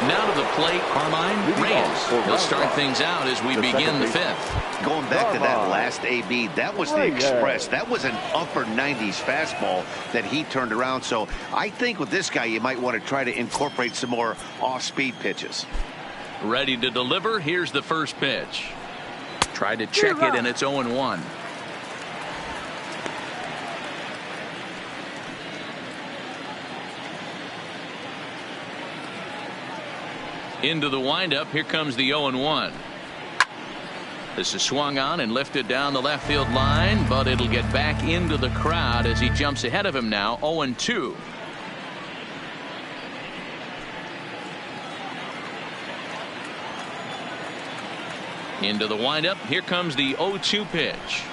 Now to the plate, Carmine Reyes. He'll start things out as we begin the 5th. Going back to that last AB, that was the Express. That was an upper 90s fastball that he turned around. So I think with this guy, you might want to try to incorporate some more off-speed pitches. Ready to deliver. Here's the first pitch. Tried to check it, and it's 0-1. Into the windup. Here comes the 0-1. This is swung on and lifted down the left field line, but it'll get back into the crowd as he jumps ahead of him now. 0-2. Into the windup. Here comes the 0-2 pitch.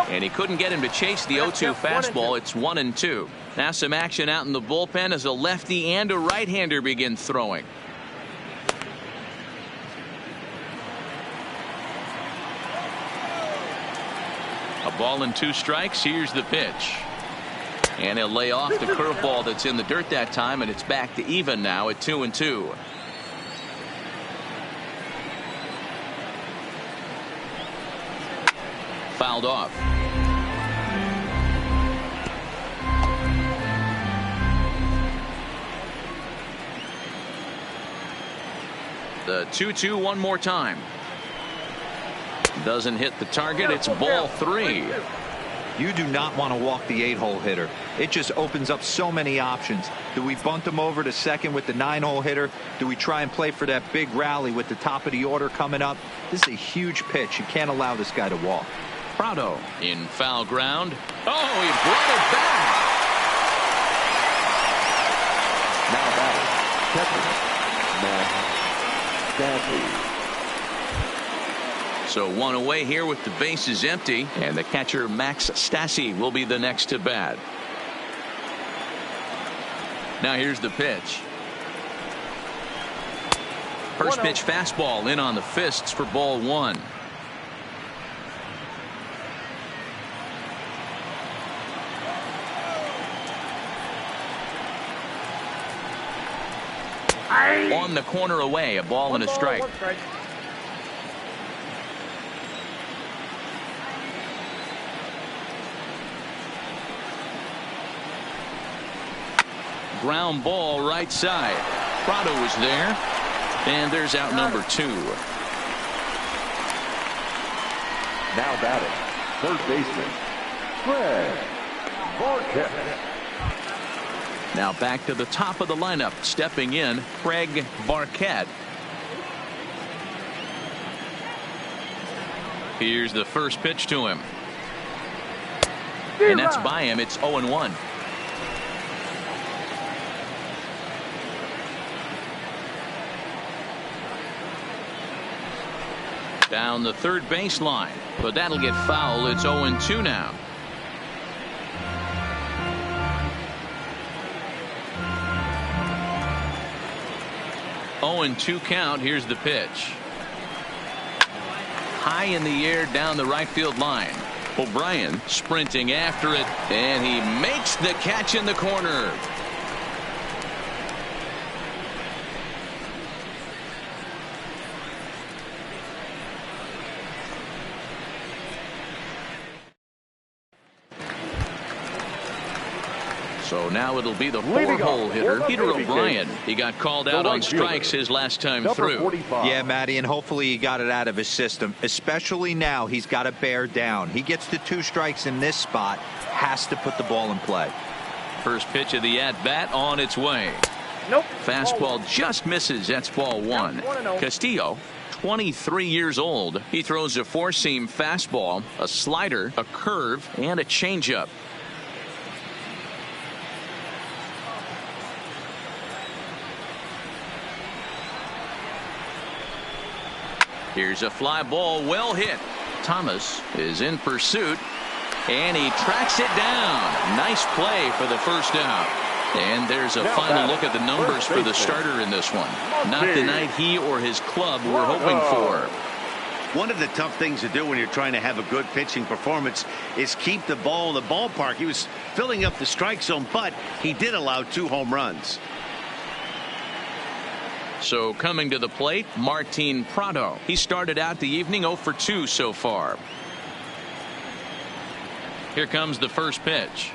And he couldn't get him to chase the 0-2 fastball. It's 1-2. Now some action out in the bullpen as a lefty and a right-hander begin throwing. A ball and 2 strikes. Here's the pitch. And he'll lay off the curveball that's in the dirt that time, and it's back to even now at 2-2. Fouled off. The 2-2 one more time. Doesn't hit the target. It's ball 3. You do not want to walk the 8-hole hitter. It just opens up so many options. Do we bunt him over to second with the 9-hole hitter? Do we try and play for that big rally with the top of the order coming up? This is a huge pitch. You can't allow this guy to walk. Prado in foul ground. Oh, he brought it back. Now batting, catcher, Max Stassi. So 1 away here with the bases empty, and the catcher Max Stassi will be the next to bat. Now here's the pitch. First pitch fastball in on the fists for ball 1. On the corner away, a ball and a strike. Ground ball right side. Prado was there, and there's out number 2. Now batting, third baseman, Craig Barquette. Now back to the top of the lineup, stepping in, Craig Barquette. Here's the first pitch to him. And that's by him. It's 0-1. Down the third baseline, but that'll get foul. It's 0-2 now. Oh, and 2 count. Here's the pitch. High in the air down the right field line. O'Brien sprinting after it, and he makes the catch in the corner. So now it'll be the 4-hole hitter, Peter O'Brien. He got called out on strikes his last time through. Yeah, Matty, and hopefully he got it out of his system, especially now he's got to bear down. He gets the 2 strikes in this spot, has to put the ball in play. First pitch of the at-bat on its way. Nope. Fastball just misses. That's ball 1. Castillo, 23 years old. He throws a 4-seam fastball, a slider, a curve, and a changeup. Here's a fly ball, well hit. Thomas is in pursuit, and he tracks it down. Nice play for the first out. And there's a final look at the numbers for the starter in this one. Not the night he or his club were hoping for. One of the tough things to do when you're trying to have a good pitching performance is keep the ball in the ballpark. He was filling up the strike zone, but he did allow 2 home runs. So coming to the plate, Martin Prado. He started out the evening 0 for 2 so far. Here comes the first pitch.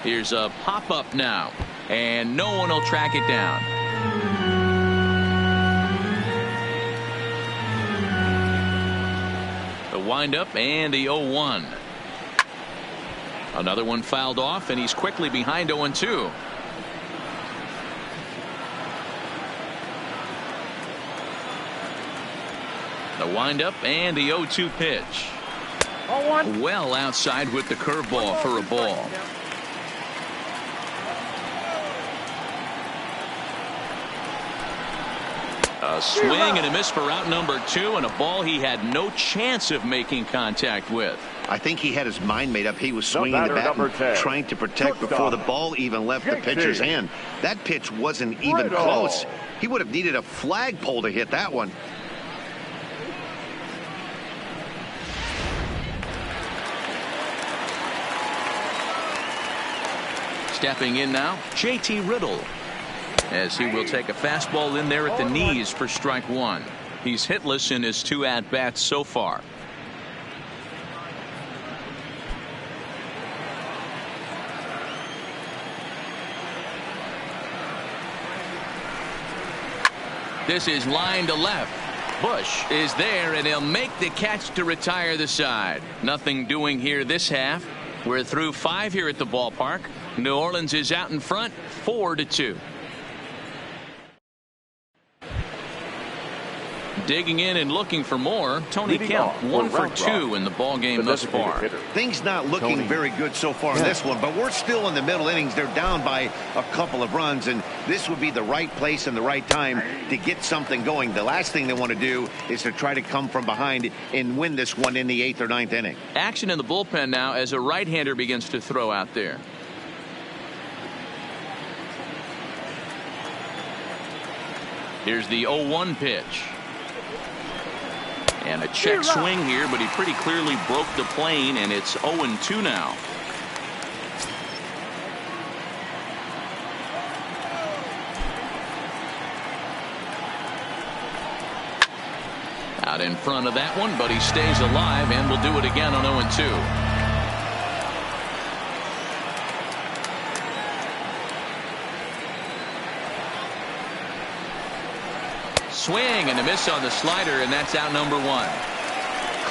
Here's a pop-up now, and no one will track it down. The windup and the 0-1. Another one fouled off, and he's quickly behind 0-2. The windup and the 0-2 pitch. Well outside with the curveball for a ball. A swing and a miss for out number 2, and a ball he had no chance of making contact with. I think he had his mind made up. He was swinging the bat and trying to protect before the ball even left the pitcher's hand. That pitch wasn't even close. He would have needed a flagpole to hit that one. Stepping in now, JT Riddle, as he will take a fastball in there at the knees for strike 1. He's hitless in his 2 at-bats so far. This is line to left. Bush is there, and he'll make the catch to retire the side. Nothing doing here this half. We're through 5 here at the ballpark. New Orleans is out in front, 4-2. Digging in and looking for more, Tony Kemp, 1 for 2 in the ball game thus far. Things not looking very good so far in this one, but we're still in the middle innings. They're down by a couple of runs, and this would be the right place and the right time to get something going. The last thing they want to do is to try to come from behind and win this one in the 8th or 9th inning. Action in the bullpen now as a right-hander begins to throw out there. Here's the 0-1 pitch. And a check swing here, but he pretty clearly broke the plane, and it's 0-2 now. Out in front of that one, but he stays alive and will do it again on 0-2. Swing and a miss on the slider, and that's out number 1.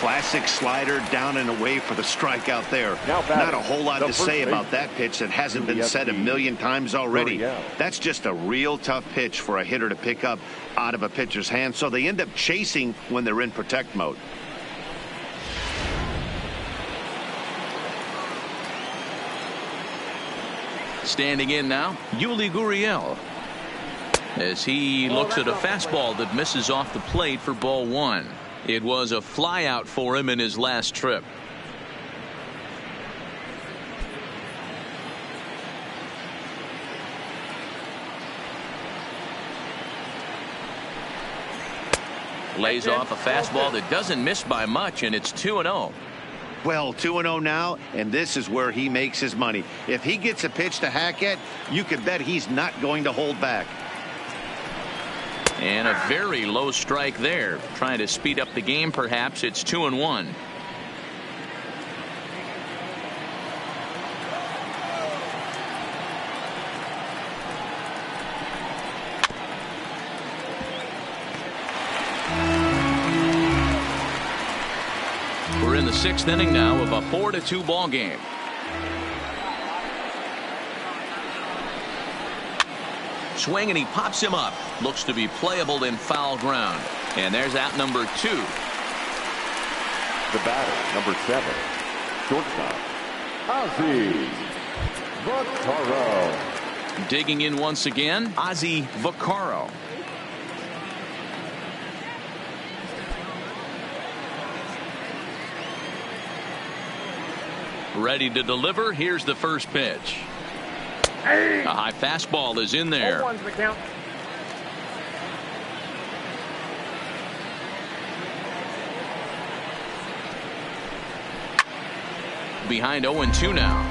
Classic slider down and away for the strike out there. Not a whole lot to say about that pitch that hasn't been said a million times already. That's just a real tough pitch for a hitter to pick up out of a pitcher's hand, so they end up chasing when they're in protect mode. Standing in now, Yuli Gurriel, as he looks at a fastball that misses off the plate for ball one. It was a fly out for him in his last trip. Lays off a fastball that doesn't miss by much, and it's 2-0. Well, 2-0 now, and this is where he makes his money. If he gets a pitch to hack at, you can bet he's not going to hold back. And a very low strike there. Trying to speed up the game, perhaps. It's 2-1. We're in the sixth inning now of a 4-2 ball game. Swing, and he pops him up. Looks to be playable in foul ground. And there's out number 2. The batter, number 7, shortstop, Ozzie Vaccaro. Digging in once again, Ozzie Vaccaro. Ready to deliver. Here's the first pitch. A high fastball is in there. 0-1's the count. Behind 0-2 now.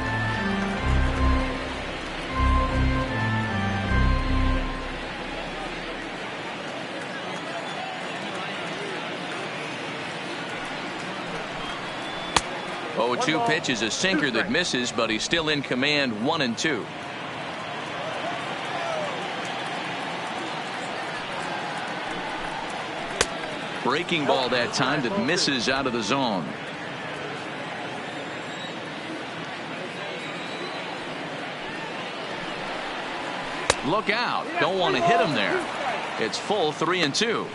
Oh, 2 pitch is a sinker that misses, but he's still in command. 1-2. Breaking ball that time that misses out of the zone. Look out. Don't want to hit him there. It's full 3-2.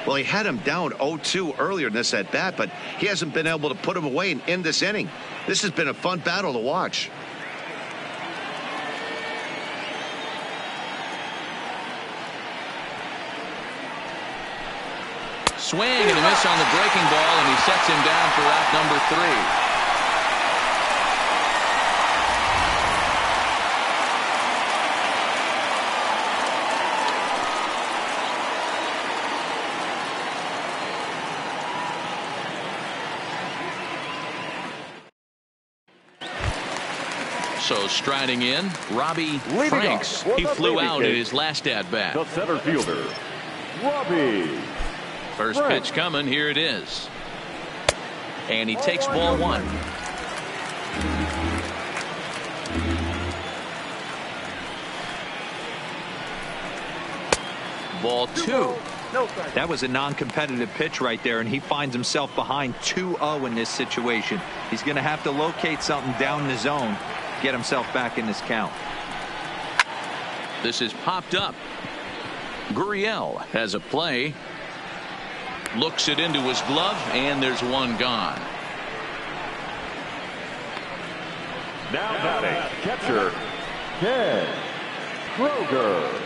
Well, he had him down 0-2 earlier in this at bat, but he hasn't been able to put him away and end this inning. This has been a fun battle to watch. Swing and a miss on the breaking ball, and he sets him down for out number 3. So striding in, Robbie Franks. He flew out in his last at bat. The center fielder, Robbie. First pitch coming. Here it is. And he takes ball 1. Ball 2. That was a non-competitive pitch right there, and he finds himself behind 2-0 in this situation. He's going to have to locate something down the zone, get himself back in this count. This is popped up. Gurriel has a play. Looks it into his glove, and there's one gone. Now batting, catcher, Ken Kroger.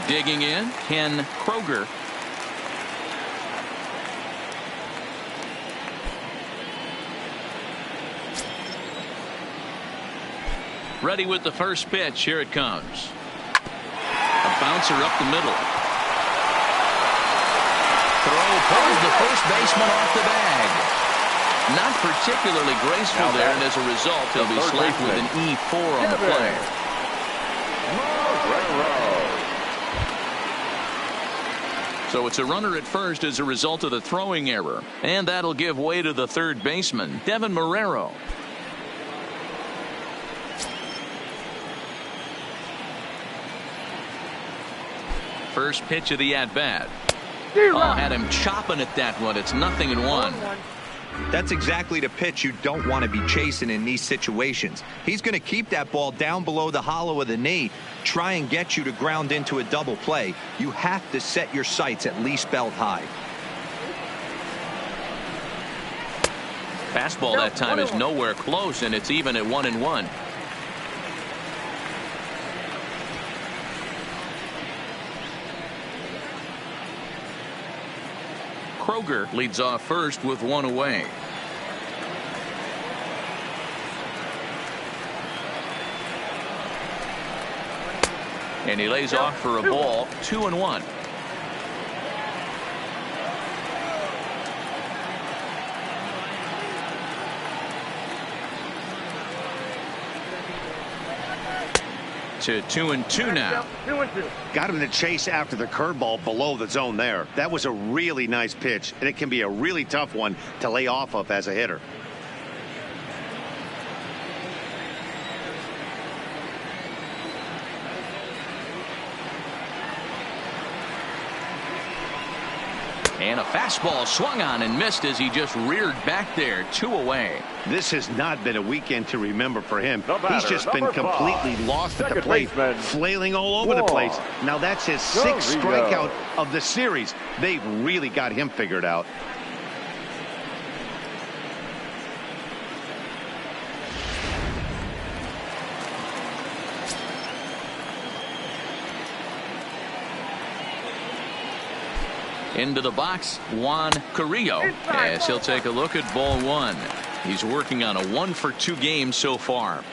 Digging in, Ken Kroger. Ready with the first pitch. Here it comes. A bouncer up the middle. Throw pulls the first baseman off the bag. Not particularly graceful there, and as a result, he'll be slapped with an E4 on the play. So it's a runner at first as a result of the throwing error, and that'll give way to the third baseman, Deven Marrero. First pitch of the at-bat. Oh, had him chopping at that one. It's 0-1. That's exactly the pitch you don't want to be chasing in these situations. He's going to keep that ball down below the hollow of the knee, try and get you to ground into a double play. You have to set your sights at least belt high. Fastball that time is nowhere close, and it's even at 1-1. Kroger leads off first with one away. And he lays off for a ball. 2-1. To 2-2 now. 2-2. Got him to chase after the curveball below the zone there. That was a really nice pitch, and it can be a really tough one to lay off of as a hitter. And a fastball swung on and missed as he just reared back there. 2 away. This has not been a weekend to remember for him. The He's batter, just been number completely 5, lost at the second plate, baseman, flailing all over the place. Now that's his 6th Gurriel. strikeout of the series. They've really got him figured out. Into the box, Juan Carrillo, as he'll take a look at ball 1. He's working on a 1-for-2 game so far.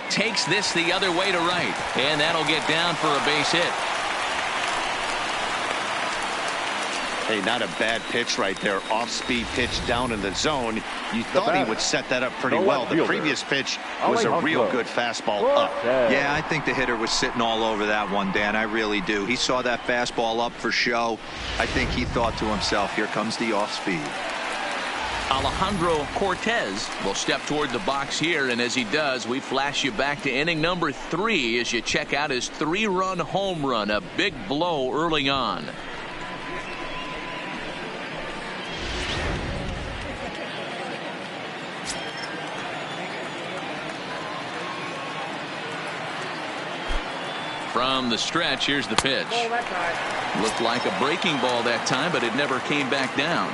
Takes this the other way to right, and that'll get down for a base hit. Hey, not a bad pitch right there. Off-speed pitch down in the zone. You thought he would set that up pretty well. The previous pitch was a real good fastball up. Yeah, I think the hitter was sitting all over that one, Dan. I really do. He saw that fastball up for show. I think he thought to himself, here comes the off-speed. Alejandro Cortez will step toward the box here, and as he does, we flash you back to inning number 3 as you check out his 3-run home run. A big blow early on. From the stretch, here's the pitch. Looked like a breaking ball that time, but it never came back down.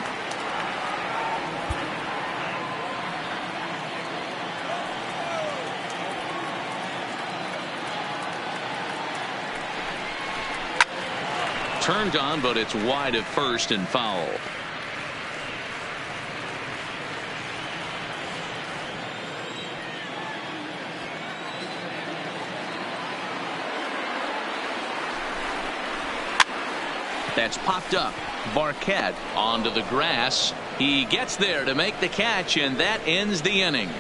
Turned on, but it's wide at first and foul. That's popped up. Barquette onto the grass. He gets there to make the catch, and that ends the inning.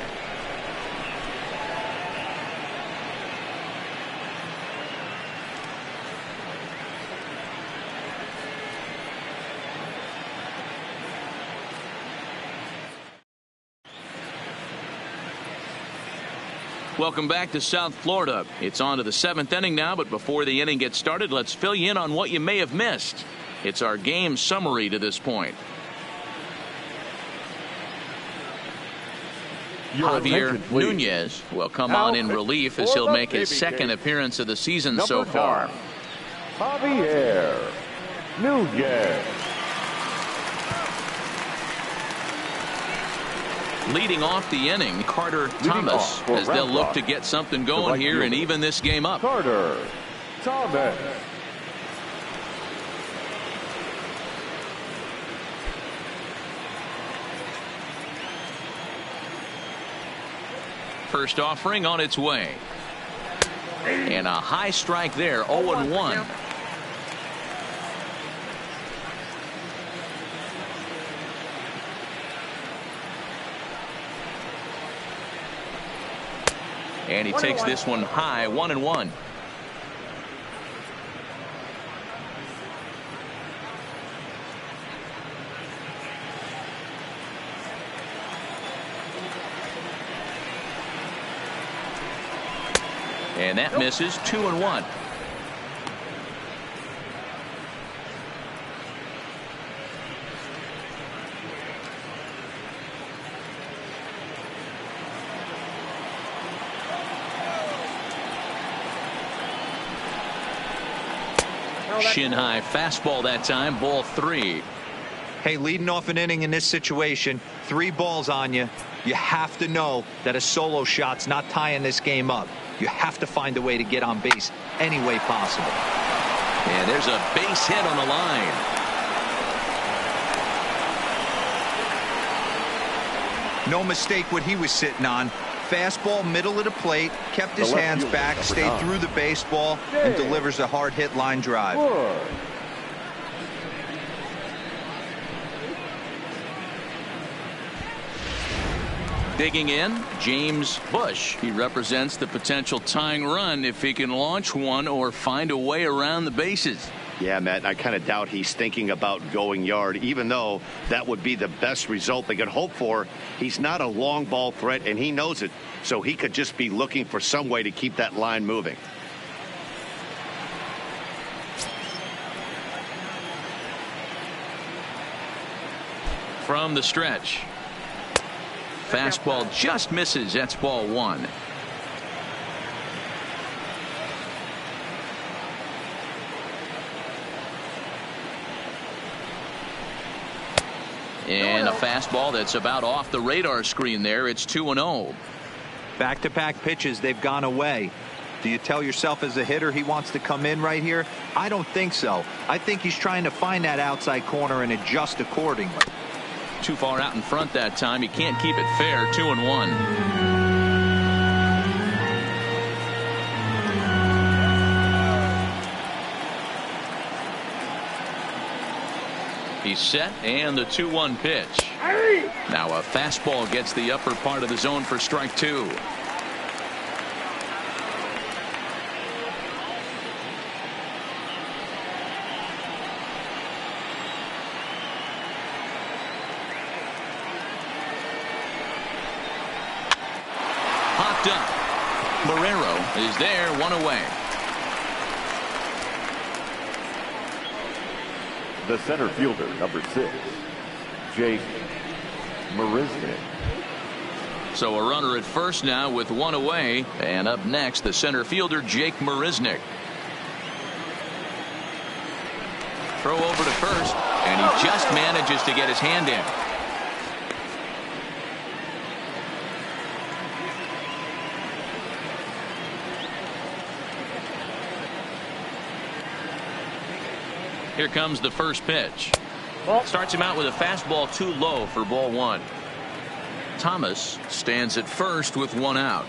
Welcome back to South Florida. It's on to the 7th inning now, but before the inning gets started, let's fill you in on what you may have missed. It's our game summary to this point. Javier Nunez will come on in relief as he'll make his 2nd appearance of the season so far. Javier Nunez. Leading off the inning, Carter Thomas, as they'll look to get something going here and even this game up. Carter Thomas. First offering on its way. And a high strike there, 0-1. And he takes this one high, 1-1. And that misses. 2-1. Shin high fastball that time. Ball 3. Hey, leading off an inning in this situation, 3 balls on you. You have to know that a solo shot's not tying this game up. You have to find a way to get on base any way possible. And there's a base hit on the line. No mistake what he was sitting on. Fastball, middle of the plate, kept his hands back, stayed through the baseball, and delivers a hard hit line drive. Digging in, James Bush. He represents the potential tying run if he can launch one or find a way around the bases. Yeah, Matt, I kind of doubt he's thinking about going yard, even though that would be the best result they could hope for. He's not a long ball threat, and he knows it, so he could just be looking for some way to keep that line moving. From the stretch. Fastball just misses. That's ball 1. And a fastball that's about off the radar screen there. It's 2-0. Back-to-back pitches, they've gone away. Do you tell yourself as a hitter he wants to come in right here? I don't think so. I think he's trying to find that outside corner and adjust accordingly. Too far out in front that time. He can't keep it fair. 2-1. He's set, and the 2-1 pitch. Now a fastball gets the upper part of the zone for strike 2. Popped up. Marrero is there, 1 away. The center fielder, number 6, Jake Marisnick. So a runner at first now with 1 away. And up next, the center fielder, Jake Marisnick. Throw over to first, and he just manages to get his hand in. Here comes the first pitch. Starts him out with a fastball too low for ball 1. Thomas stands at first with 1 out.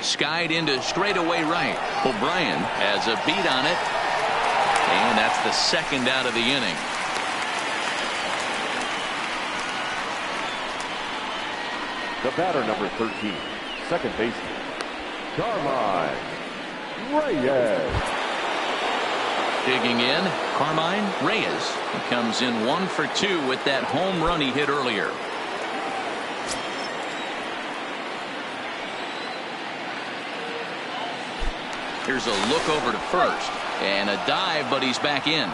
Skied into straightaway right. O'Brien has a beat on it. And that's the second out of the inning. The batter, number 13, second baseman, Carmine Reyes. Digging in, Carmine Reyes. He comes in 1 for 2 with that home run he hit earlier. Here's a look over to first, and a dive, but he's back in.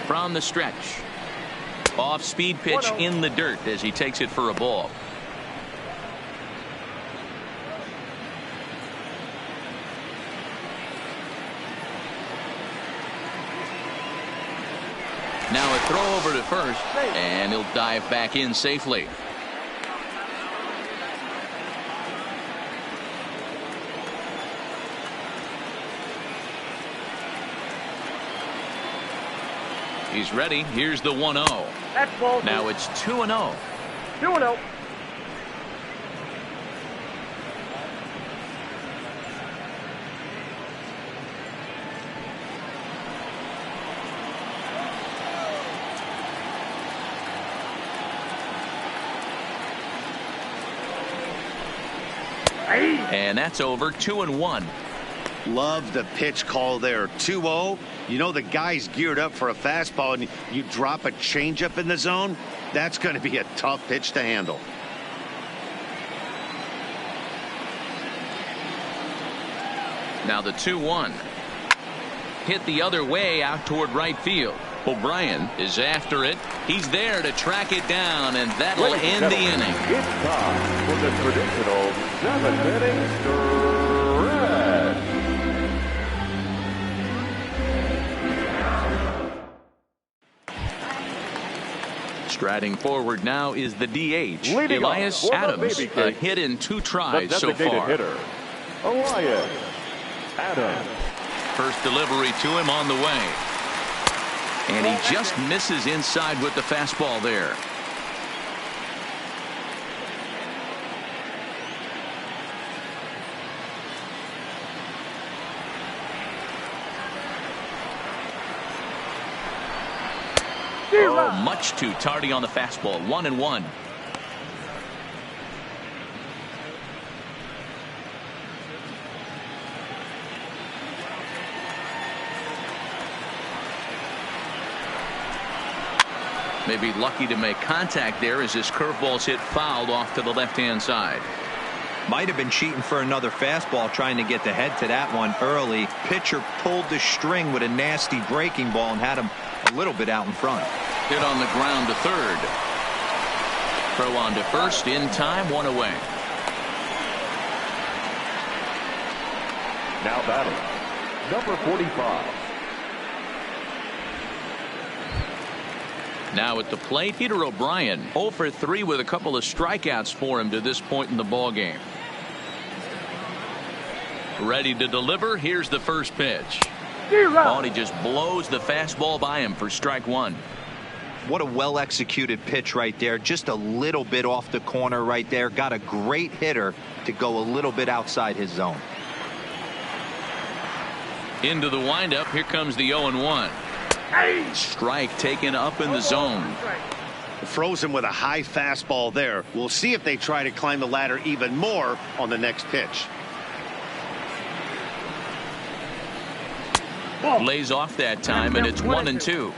From the stretch. Off speed pitch in the dirt as he takes it for a ball. Now a throw over to first, and he'll dive back in safely. He's ready. Here's the 1-0. Now it's 2-0. 2-0. And that's over 2-1. Love the pitch call there. 2-0. You know the guy's geared up for a fastball, and you drop a changeup in the zone. That's going to be a tough pitch to handle. Now the 2-1. Hit the other way out toward right field. O'Brien is after it. He's there to track it down, and that'll end the inning. It's time for the traditional 7th stretch. Striding forward now is the DH, Leading Elias off for the Adams. Baby A Cakes, hit in 2 tries the so designated far. hitter, Elias Adams. First delivery to him on the way. And he just misses inside with the fastball there. Oh, much too tardy on the fastball. 1-1. Maybe lucky to make contact there as his curveball's hit fouled off to the left-hand side. Might have been cheating for another fastball, trying to get the head to that one early. Pitcher pulled the string with a nasty breaking ball and had him a little bit out in front. Hit on the ground to third. Throw on to first in time, 1 away. Now batting, number 45. Now at the plate, Peter O'Brien 0 for 3 with a couple of strikeouts for him to this point in the ball game. Ready to deliver. Here's the first pitch. Oh, and he just blows the fastball by him for strike 1. What a well executed pitch right there. Just a little bit off the corner right there. Got a great hitter to go a little bit outside his zone. Into the windup. Here comes the 0-1. Strike taken up in the zone. Frozen with a high fastball there. We'll see if they try to climb the ladder even more on the next pitch. Lays off that time, and it's 1-2.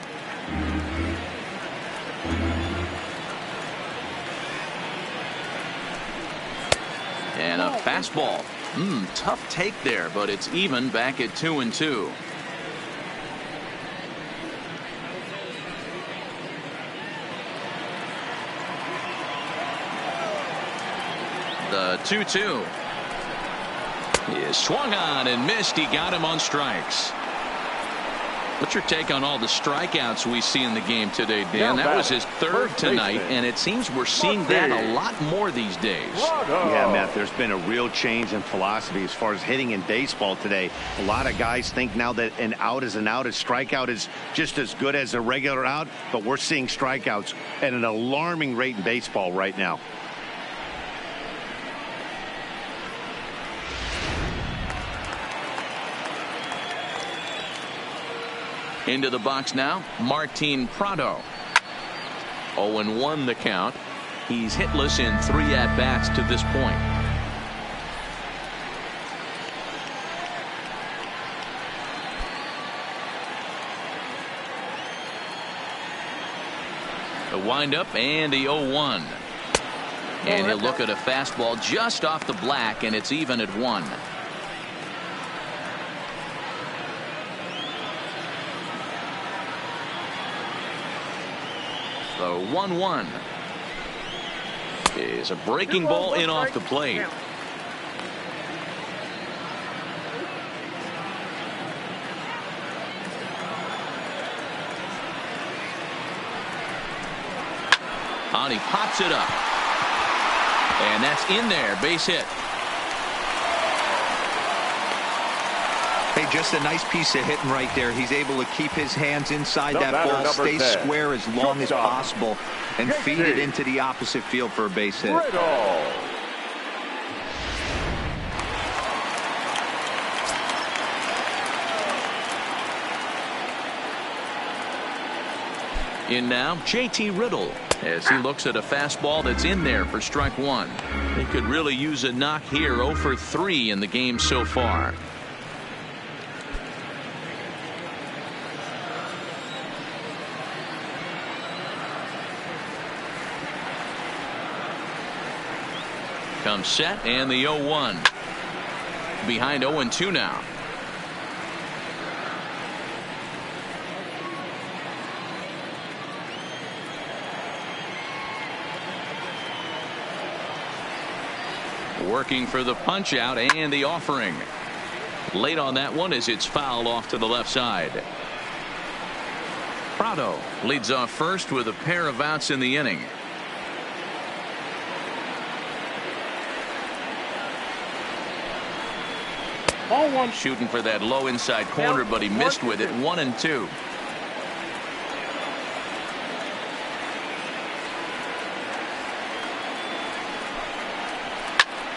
And a fastball. Tough take there, but it's even back at 2-2. The 2-2 is swung on and missed. He got him on strikes. What's your take on all the strikeouts we see in the game today, Dan? That was his third tonight, and it seems we're seeing that a lot more these days. Yeah, Matt, there's been a real change in philosophy as far as hitting in baseball today. A lot of guys think now that an out is an out. A strikeout is just as good as a regular out, but we're seeing strikeouts at an alarming rate in baseball right now. Into the box now, Martin Prado. 0-1 the count. He's hitless in 3 at-bats to this point. The windup and the 0-1. And he'll look at a fastball just off the black, and it's even at 1. The 1-1 is a breaking ball in off the plate. And he pops it up. And that's in there. Base hit. Hey, just a nice piece of hitting right there. He's able to keep his hands inside that ball, stay square as long as possible, and feed it into the opposite field for a base hit. In now, JT Riddle. as he looks at a fastball that's in there for strike one. He could really use a knock here. 0 for 3 in the game so far. Comes set and the 0-1. Behind 0-2 now. Working for the punch out and the offering. Late on that one as it's fouled off to the left side. Prado leads off first with a pair of outs in the inning. Ball one. Shooting for that low inside corner, but he missed with it. 1-2.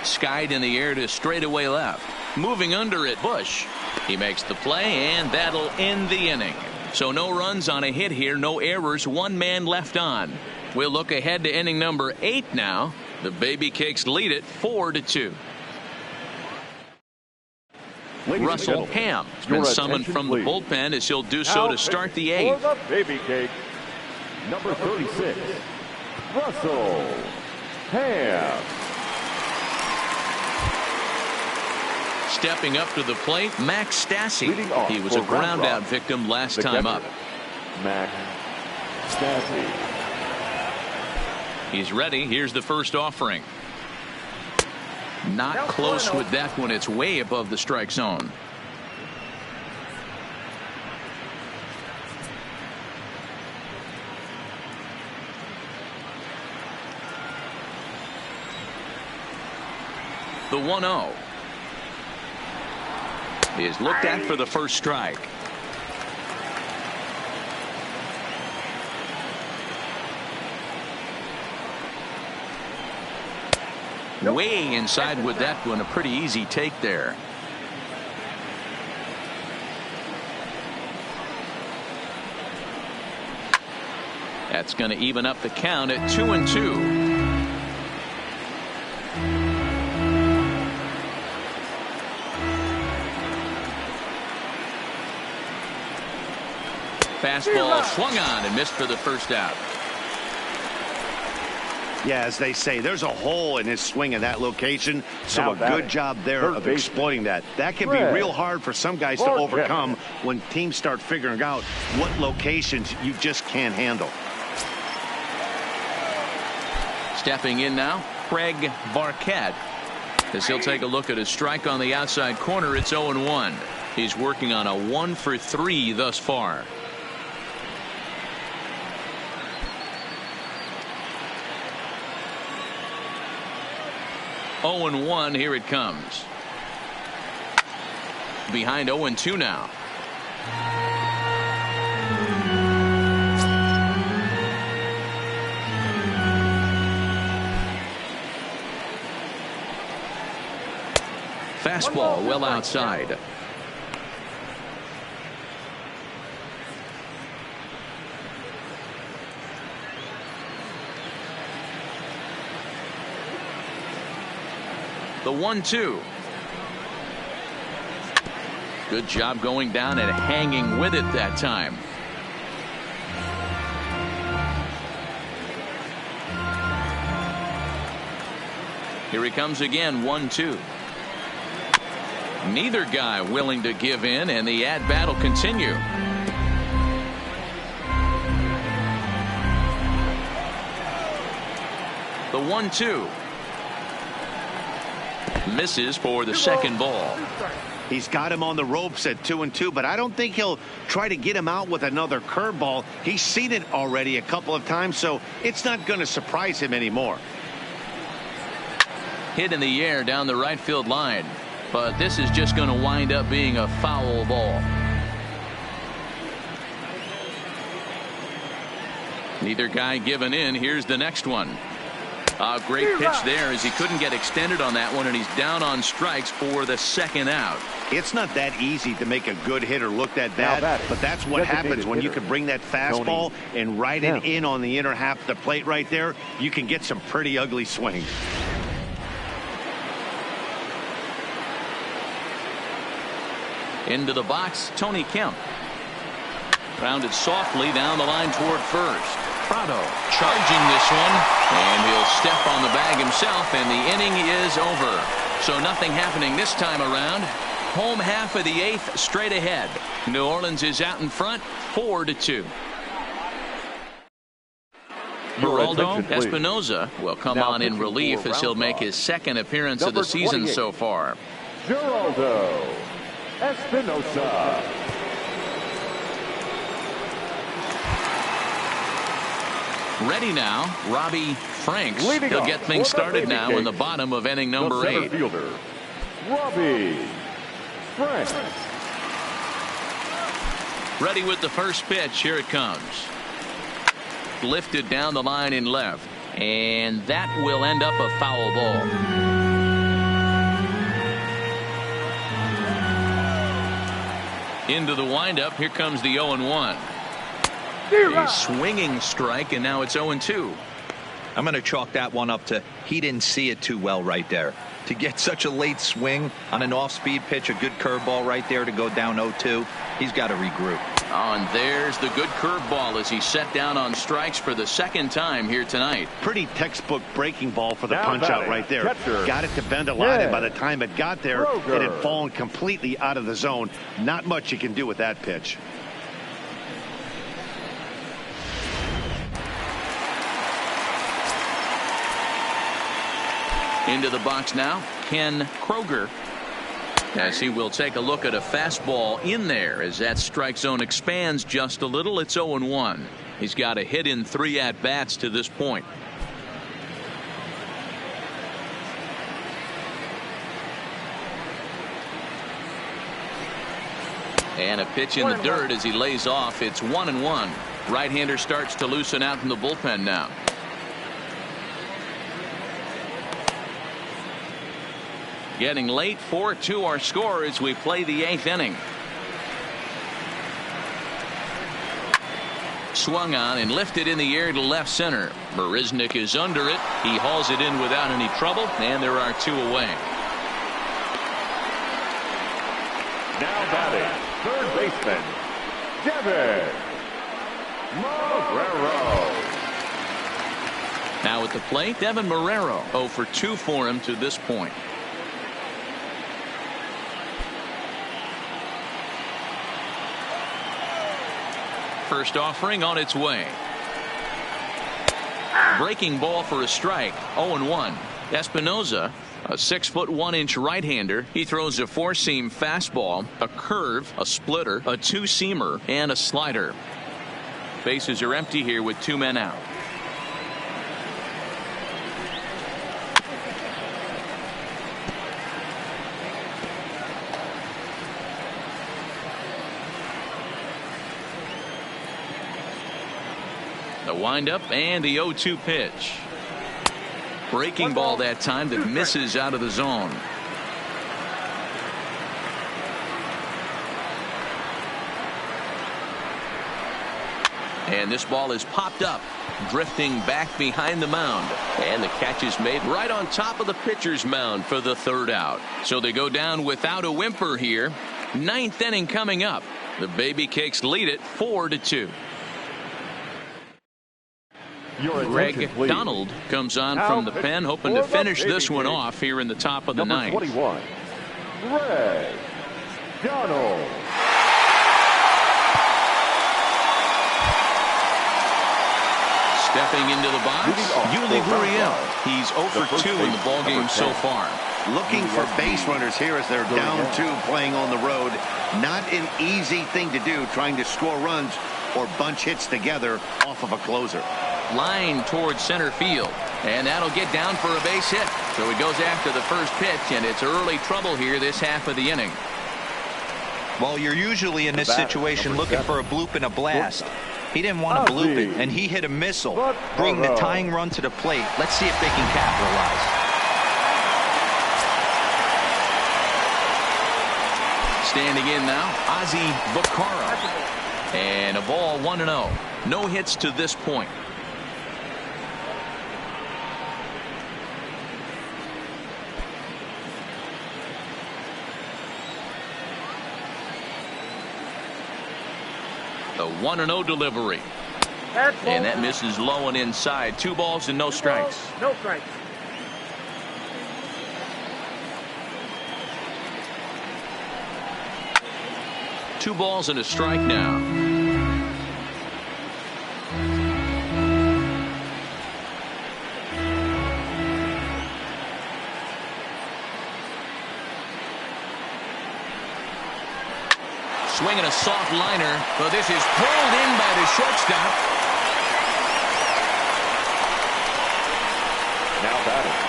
Skied in the air to straightaway left. Moving under it, Bush. He makes the play, and that'll end the inning. So no runs on a hit here, no errors, one man left on. We'll look ahead to inning number 8 now. The Baby Cakes lead it 4-2. Russell Ham has been summoned from the bullpen as he'll do so to start the 8th. For the Baby Cakes, number 36, Russell Ham. Stepping up to the plate, Max Stassi. He was a ground out victim last time up. Max Stassi. He's ready. Here's the first offering. Not close with that one. It's way above the strike zone. The 1-0 is looked at for the first strike. Way inside with that one. A pretty easy take there. That's going to even up the count at 2-2. Fastball swung on and missed for the first out. Yeah, as they say, there's a hole in his swing in that location. So a good job there of exploiting that. That can be real hard for some guys to overcome when teams start figuring out what locations you just can't handle. Stepping in now, Craig Barquette. As he'll take a look at a strike on the outside corner. It's 0-1. He's working on a 1 for 3 thus far. Oh and 1. Here it comes. Behind 0-2 now. Fastball well outside. The 1-2. Good job going down and hanging with it that time. Here he comes again. 1-2. Neither guy willing to give in, and the at-bat will continue. The 1-2. Misses for the second ball. He's got him on the ropes at 2-2, but I don't think he'll try to get him out with another curveball. He's seen it already a couple of times, so it's not going to surprise him anymore. Hit in the air down the right field line, but this is just going to wind up being a foul ball. Neither guy giving in. Here's the next one. A great pitch there as he couldn't get extended on that one, and he's down on strikes for the second out. It's not that easy to make a good hitter look that bad, but that's what happens when you can bring that fastball and ride it in on the inner half of the plate right there. You can get some pretty ugly swings. Into the box, Tony Kemp. Rounded softly down the line toward first. Prado charging this one, and he'll step on the bag himself, and the inning is over. So nothing happening this time around. Home half of the 8th straight ahead. New Orleans is out in front, 4-2. Geraldo Espinoza will come on in relief as he'll make his second appearance of the season so far. Geraldo Espinoza. Ready now, Robbie Franks. He'll get things started now in the bottom of inning number 8. Fielder, Robbie Franks. Ready with the first pitch. Here it comes. Lifted down the line in left, and that will end up a foul ball. Into the windup. Here comes the 0-1. A swinging strike, and now it's 0-2. I'm going to chalk that one up to he didn't see it too well right there. To get such a late swing on an off-speed pitch, a good curveball right there to go down 0-2, he's got to regroup. Oh, and there's the good curveball as he's set down on strikes for the second time here tonight. Pretty textbook breaking ball for the punch out right there. Got it to bend a lot, and by the time it got there, it had fallen completely out of the zone. Not much you can do with that pitch. Into the box now, Ken Kroger, as he will take a look at a fastball in there as that strike zone expands just a little. It's 0-1. He's got a hit in 3 at-bats to this point. And a pitch in the dirt as he lays off. It's 1-1. Right-hander starts to loosen out in the bullpen now. Getting late, 4-2 our score as we play the 8th inning. Swung on and lifted in the air to left center. Marisnick is under it. He hauls it in without any trouble, and there are 2 away. Now batting, third baseman, Devin Marrero. Now at the plate, Devin Marrero. 0 for 2 for him to this point. First offering on its way. Breaking ball for a strike. 0-1. Espinoza, a 6'1" right-hander. He throws a 4-seam fastball, a curve, a splitter, a 2-seamer, and a slider. Bases are empty here with 2 men out. The windup and the 0-2 pitch. Breaking ball that time that misses out of the zone. And this ball is popped up, drifting back behind the mound. And the catch is made right on top of the pitcher's mound for the 3rd out. So they go down without a whimper here. 9th inning coming up. The Baby Cakes lead it 4-2. Greg Donald comes on from the pen, hoping to finish this one off here in the top of the 9th. 21, Greg Donald. Stepping into the box, Yuli Gurriel. He's 0 for 2 in the ballgame so far. Looking for base runners here as they're down 2 playing on the road. Not an easy thing to do, trying to score runs or bunch hits together off of a closer. Line towards center field, and that'll get down for a base hit. So he goes after the first pitch, and it's early trouble here this half of the inning. Well, you're usually in this situation looking for a bloop and a blast. He didn't want to bloop it, and he hit a missile, bringing the tying run to the plate. Let's see if they can capitalize. Standing in now, Ozzie Bucaro. And a ball 1-0. No hits to this point. The 1-0 delivery. And that misses low and inside. 2 balls and no strikes. No strikes. Two balls and a strike now. Swinging a soft liner, but this is pulled in by the shortstop. Now batting,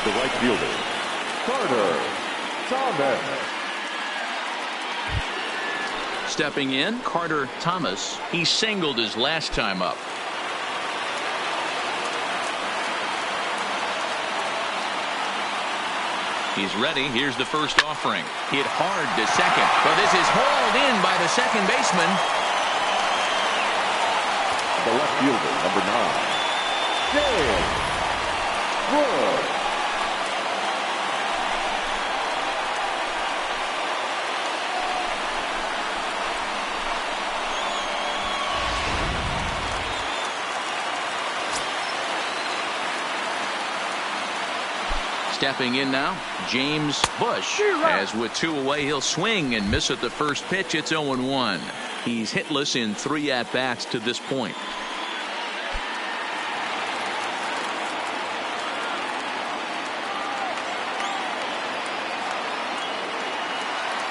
the right fielder, Carter Thomas. Stepping in, Carter Thomas. He singled his last time up. He's ready. Here's the first offering. Hit hard to second, but this is hauled in by the second baseman. The left fielder, number 9, James Wood. Stepping in now, James Bush. As with 2 away, he'll swing and miss at the first pitch. It's 0-1. He's hitless in 3 at-bats to this point.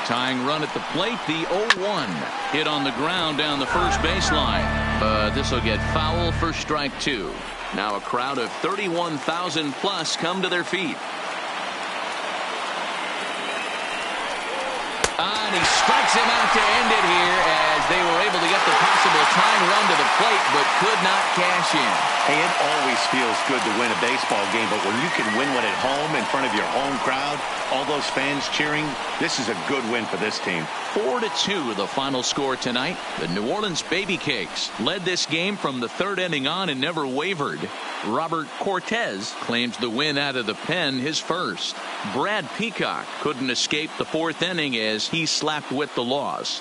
Tying run at the plate, the 0-1. Hit on the ground down the first baseline. This will get foul for strike 2. Now a crowd of 31,000 plus come to their feet. And he strikes him out to end it here as they were able to get the possible tying run to the plate but could not cash in. Hey, it always feels good to win a baseball game, but when you can win one at home in front of your home crowd, all those fans cheering, this is a good win for this team. 4-2 the final score tonight. The New Orleans Baby Cakes led this game from the 3rd inning on and never wavered. Robert Cortez claims the win out of the pen, his first. Brad Peacock couldn't escape the 4th inning as he slapped with the loss.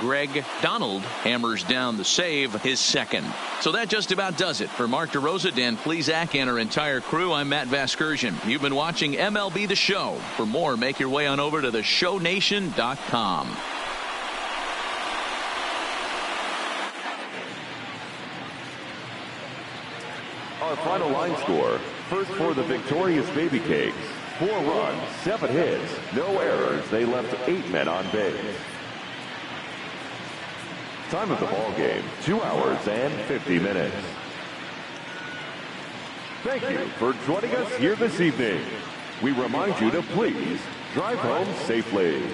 Greg Donald hammers down the save, his second. So that just about does it. For Mark DeRosa, Dan Plesac, and our entire crew, I'm Matt Vasgersian. You've been watching MLB The Show. For more, make your way on over to theshownation.com. Our final line score, first for the victorious Baby Cakes. 4 runs, 7 hits, no errors. They left 8 men on base. Time of the ball game, 2 hours and 50 minutes. Thank you for joining us here this evening. We remind you to please drive home safely.